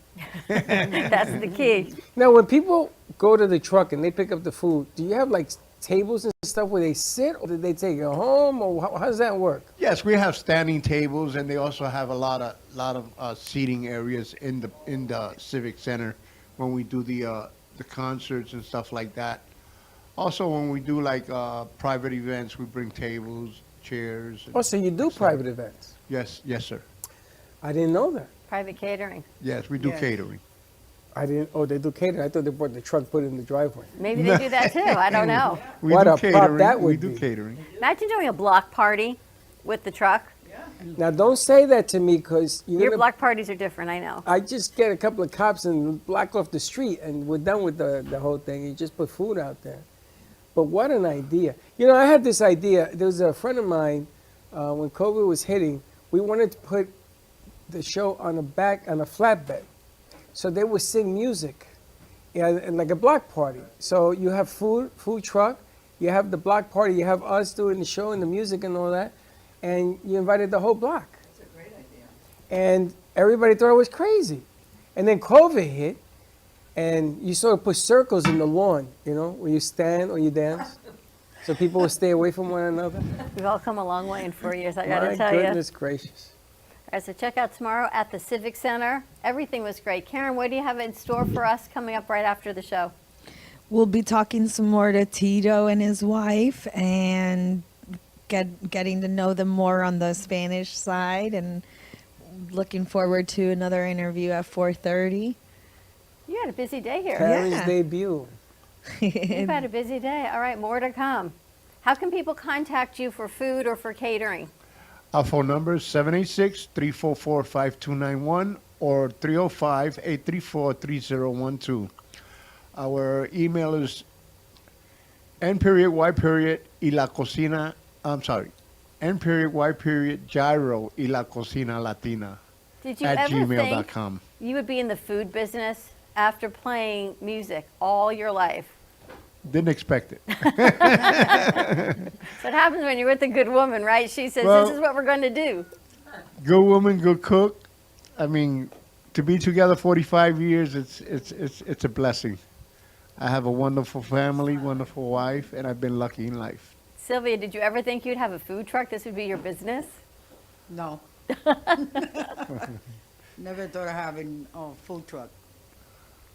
That's the key. Now, when people go to the truck and they pick up the food, do you have like tables and stuff where they sit, or do they take it home, or how does that work? Yes, we have standing tables, and they also have a lot of seating areas in the Civic Center when we do the concerts and stuff like that. Also, when we do like private events, we bring tables, chairs. Oh, so you do private events? Yes, sir. I didn't know that. Private catering. Yes, we do catering. I didn't. Oh, they do catering. I thought they brought the truck, put it in the driveway. Maybe they do that too. I don't know. What a prop that would We do be. catering. Imagine doing a block party with the truck. Now, don't say that to me, because Your block parties are different, I know. I just get a couple of cops and block off the street, and we're done with the whole thing. You just put food out there. But what an idea. You know, I had this idea. There was a friend of mine, when COVID was hitting, we wanted to put the show on a flatbed. So they would sing music, and like a block party. So you have food truck, you have the block party, you have us doing the show and the music and all that, and you invited the whole block. That's a great idea. And everybody thought it was crazy. And then COVID hit, and you sort of put circles in the lawn, where you stand or you dance. So people will stay away from one another. We've all come a long way in 4 years, I gotta My tell you. goodness gracious. All right, so check out tomorrow at the Civic Center. Everything was great. Karen, what do you have in store for us coming up right after the show? We'll be talking some more to Tito and his wife and getting to know them more on the Spanish side, and looking forward to another interview at 4:30. You had a busy day here. Karen's debut. You've had a busy day. All right, more to come. How can people contact you for food or for catering? Our phone number is 786-344-5291 or 305-834-3012. Our email is n.y.gyro y la cocina latina Did you at ever gmail.com. think you would be in the food business after playing music all your life? Didn't expect it. That's what happens when you're with a good woman, right? She says, Well- this is what we're going to do. Good woman, good cook. I mean, to be together 45 years, it's a blessing. I have a wonderful family, wonderful wife, and I've been lucky in life. Sylvia, did you ever think you'd have a food truck? This would be your business? No. Never thought of having a food truck.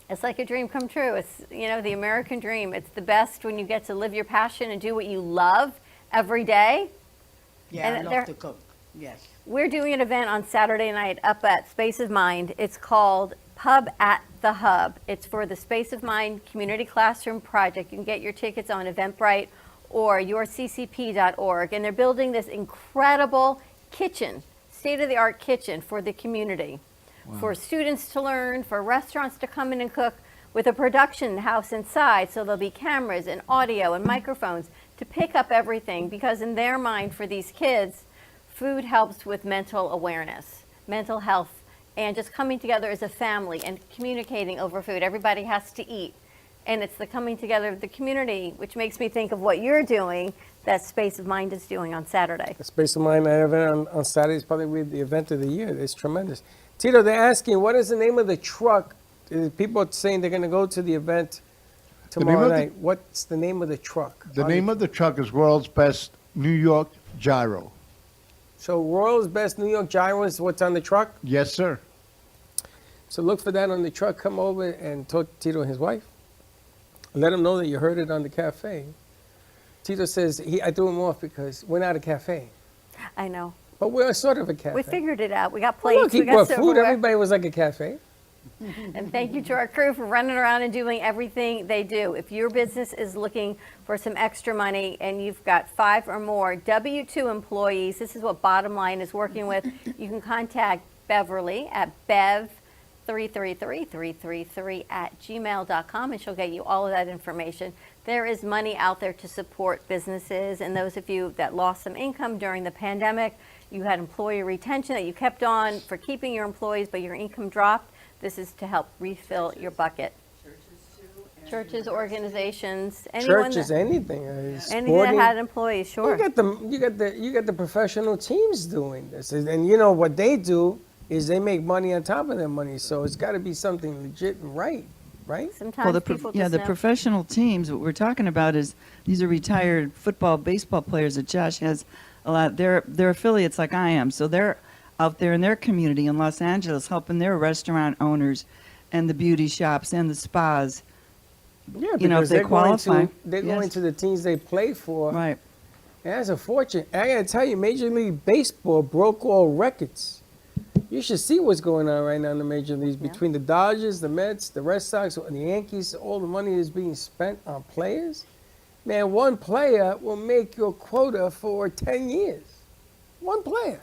It's like a dream come true. It's, the American dream. It's the best when you get to live your passion and do what you love every day. Yeah, And I love to cook. Yes. We're doing an event on Saturday night up at Space of Mind. It's called Pub at the Hub. It's for the Space of Mind Community Classroom Project. You can get your tickets on Eventbrite or yourccp.org. And they're building this incredible kitchen, state-of-the-art kitchen for the community. For students to learn, for restaurants to come in and cook, with a production house inside. So there'll be cameras and audio and microphones to pick up everything, because in their mind, for these kids, food helps with mental awareness, mental health, and just coming together as a family and communicating over food. Everybody has to eat. And it's the coming together of the community, which makes me think of what you're doing, that Space of Mind is doing on Saturday. The Space of Mind event on Saturday is probably the event of the year. It's tremendous. Tito, they're asking, what is the name of the truck? People are saying they're going to go to the event tomorrow night. What's the name of the truck? The name of the truck is World's Best New York Gyro. So World's Best New York Gyro is what's on the truck? Yes, sir. So look for that on the truck. Come over and talk to Tito and his wife. Let them know that you heard it on the cafe. Tito says, I threw him off because we're not a cafe. I know. But we're sort of a cafe. We figured it out. We got Well, plates, look, he we got brought food. silverware. Everybody was like a cafe. And thank you to our crew for running around and doing everything they do. If your business is looking for some extra money and you've got 5 or more W-2 employees, this is what Bottom Line is working with. You can contact Beverly at bev333-333@gmail.com, and she'll get you all of that information. There is money out there to support businesses, and those of you that lost some income during the pandemic, you had employee retention that you kept on for keeping your employees, but your income dropped. This is to help refill your bucket. Churches, organizations, anyone Churches, that, anything. anything that had employees, sure. You got the professional teams doing this, and what they do is they make money on top of their money. So it's got to be something legit and right. Sometimes the people just the know. professional teams. What we're talking about is these are retired football, baseball players that Josh has a lot. They're affiliates like I am, so they're out there in their community in Los Angeles helping their restaurant owners and the beauty shops and the spas. Yeah, if they they're qualify. They're going to the teams they play for. Right. And that's a fortune. I got to tell you, Major League Baseball broke all records. You should see what's going on right now in the major leagues between the Dodgers, the Mets, the Red Sox, and the Yankees. All the money is being spent on players. Man, one player will make your quota for 10 years. One player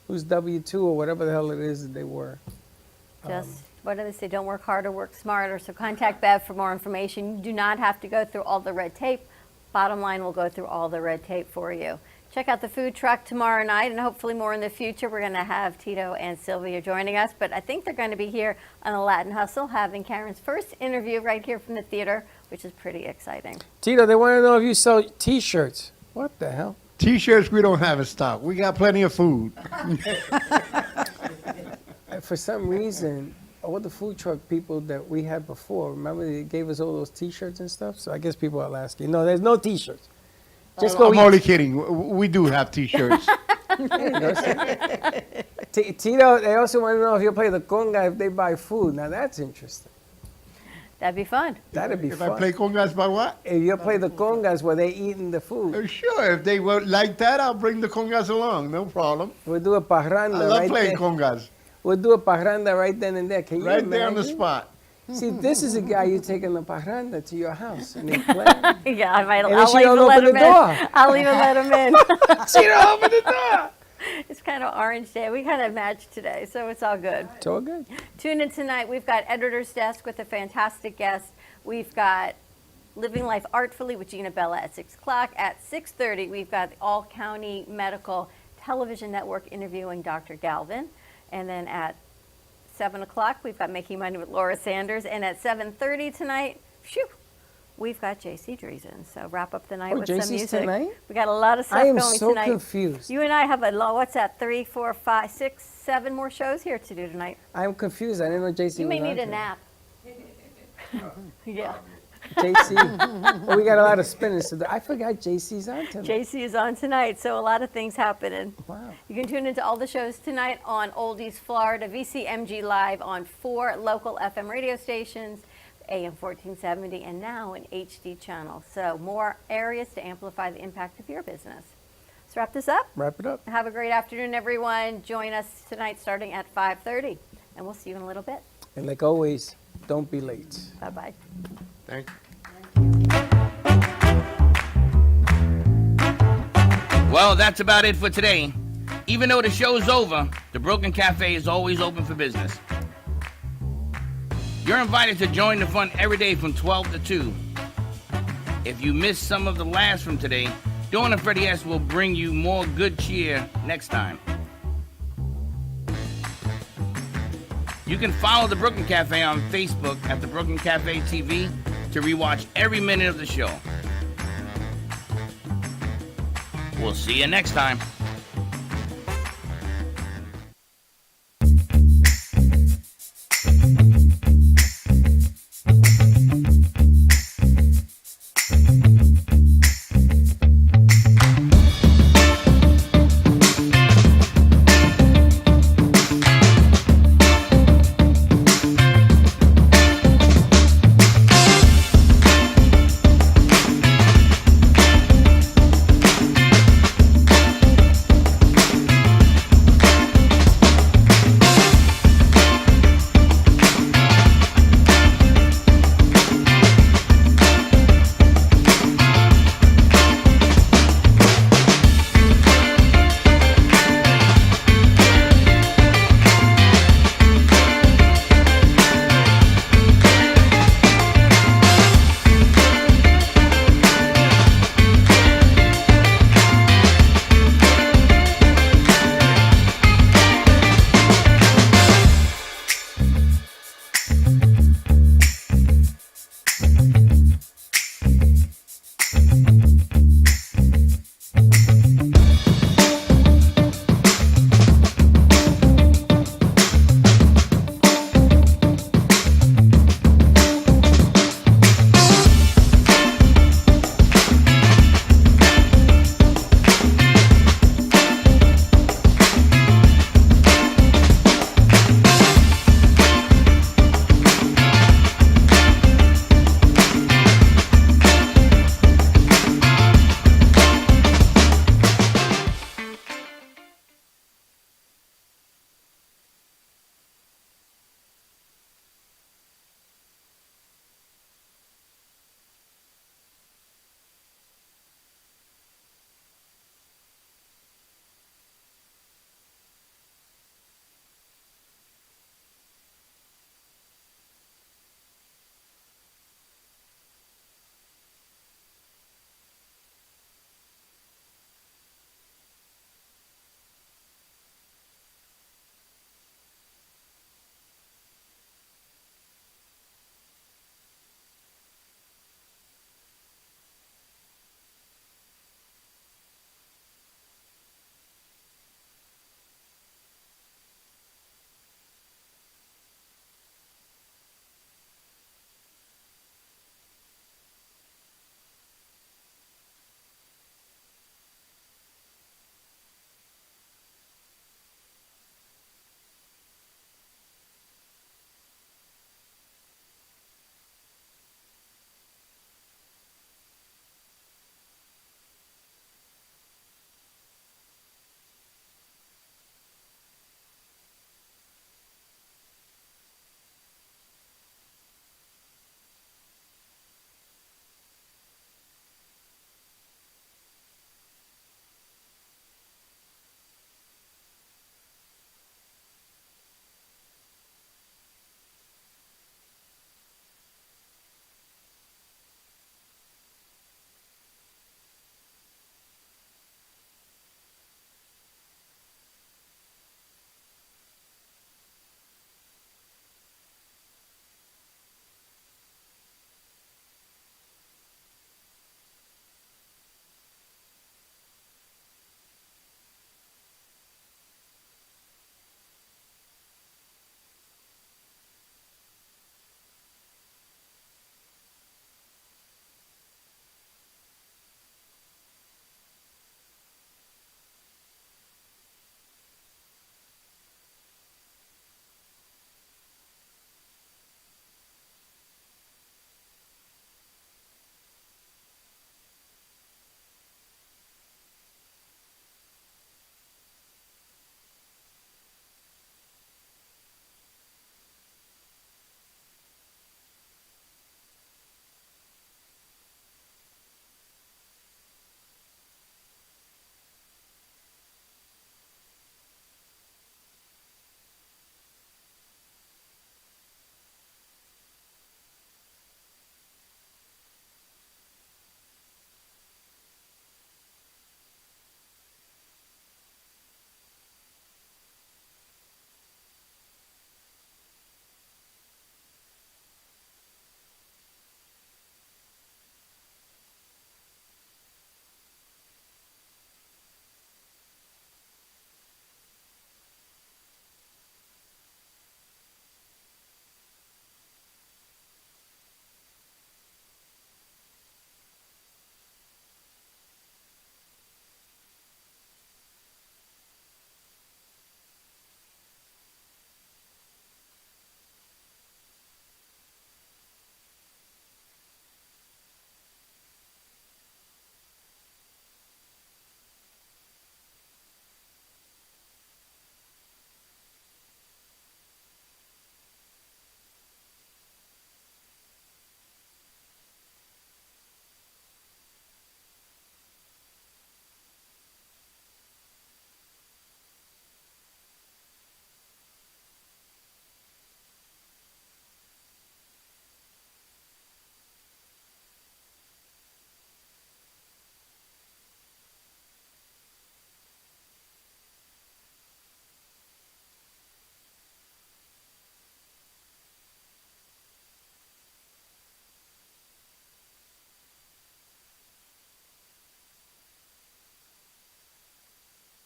who's W-2 or whatever the hell it is that they were. Just, what do they say? Don't work harder, work smarter. So contact Bev for more information. You do not have to go through all the red tape. Bottom Line will go through all the red tape for you. Check Check out the food truck tomorrow night, and hopefully more in the future. We're going to have Tito and Sylvia joining us, but I think they're going to be here on the Latin Hustle, having Karen's first interview right here from the theater, which is pretty exciting. Tito, they want to know if you sell T-shirts. What the hell? T-shirts we don't have in stock. We got plenty of food. For some reason, all the food truck people that we had before, remember they gave us all those T-shirts and stuff? So I guess people are asking. No, there's no T-shirts. Just go I'm eat. only kidding. We do have T-shirts. Tito, they also want to know if you'll play the conga if they buy food. Now that's interesting. That'd be fun. That'd be If fun. I play congas, by what? If you play the congas where they eating the food. Sure, if they would like that, I'll bring the congas along. No problem. We'll do a parranda I love right playing there. congas. We'll do a parranda right then and there. Can you Right there on the imagine? spot. See, this is a guy you taking the parranda to your house and they play. Yeah, I might. And then I'll she even don't let open him the door. in. I'll even let him in. She don't open the door. It's kind of orange day. We kind of matched today, so it's all good. It's all good. Tune in tonight. We've got Editor's Desk with a fantastic guest. We've got Living Life Artfully with Gina Bella at 6 o'clock. At 6:30, we've got the All County Medical Television Network interviewing Dr. Galvin. And then at 7 o'clock, we've got Making Money with Laura Sanders. And at 7:30 tonight, we've got JC Dreesen. So wrap up the night with some JC's music. tonight? We got a lot of stuff I am going so tonight. confused. You and I have what's that, 3, 4, 5, 6, 7 more shows here to do tonight. I'm confused. I didn't know JC You was may on need a tonight. nap. Yeah. JC. Well, we got a lot of spinners today. I forgot JC's on tonight. JC is on tonight, so a lot of things happening. Wow. You can tune into all the shows tonight on Oldies Florida, VCMG Live on 4 local FM radio stations, AM 1470, and now an HD channel. So more areas to amplify the impact of your business. Let's wrap this up. Wrap it up. Have a great afternoon, everyone. Join us tonight starting at 5:30, and we'll see you in a little bit. And like always, don't be late. Bye-bye. Thank you. Well, that's about it for today. Even though the show's over, the Broken Cafe is always open for business. You're invited to join the fun every day from 12 to 2. If you missed some of the laughs from today, Dawn and Freddie S. will bring you more good cheer next time. You can follow the Brooklyn Cafe on Facebook at the Brooklyn Cafe TV to rewatch every minute of the show. We'll see you next time.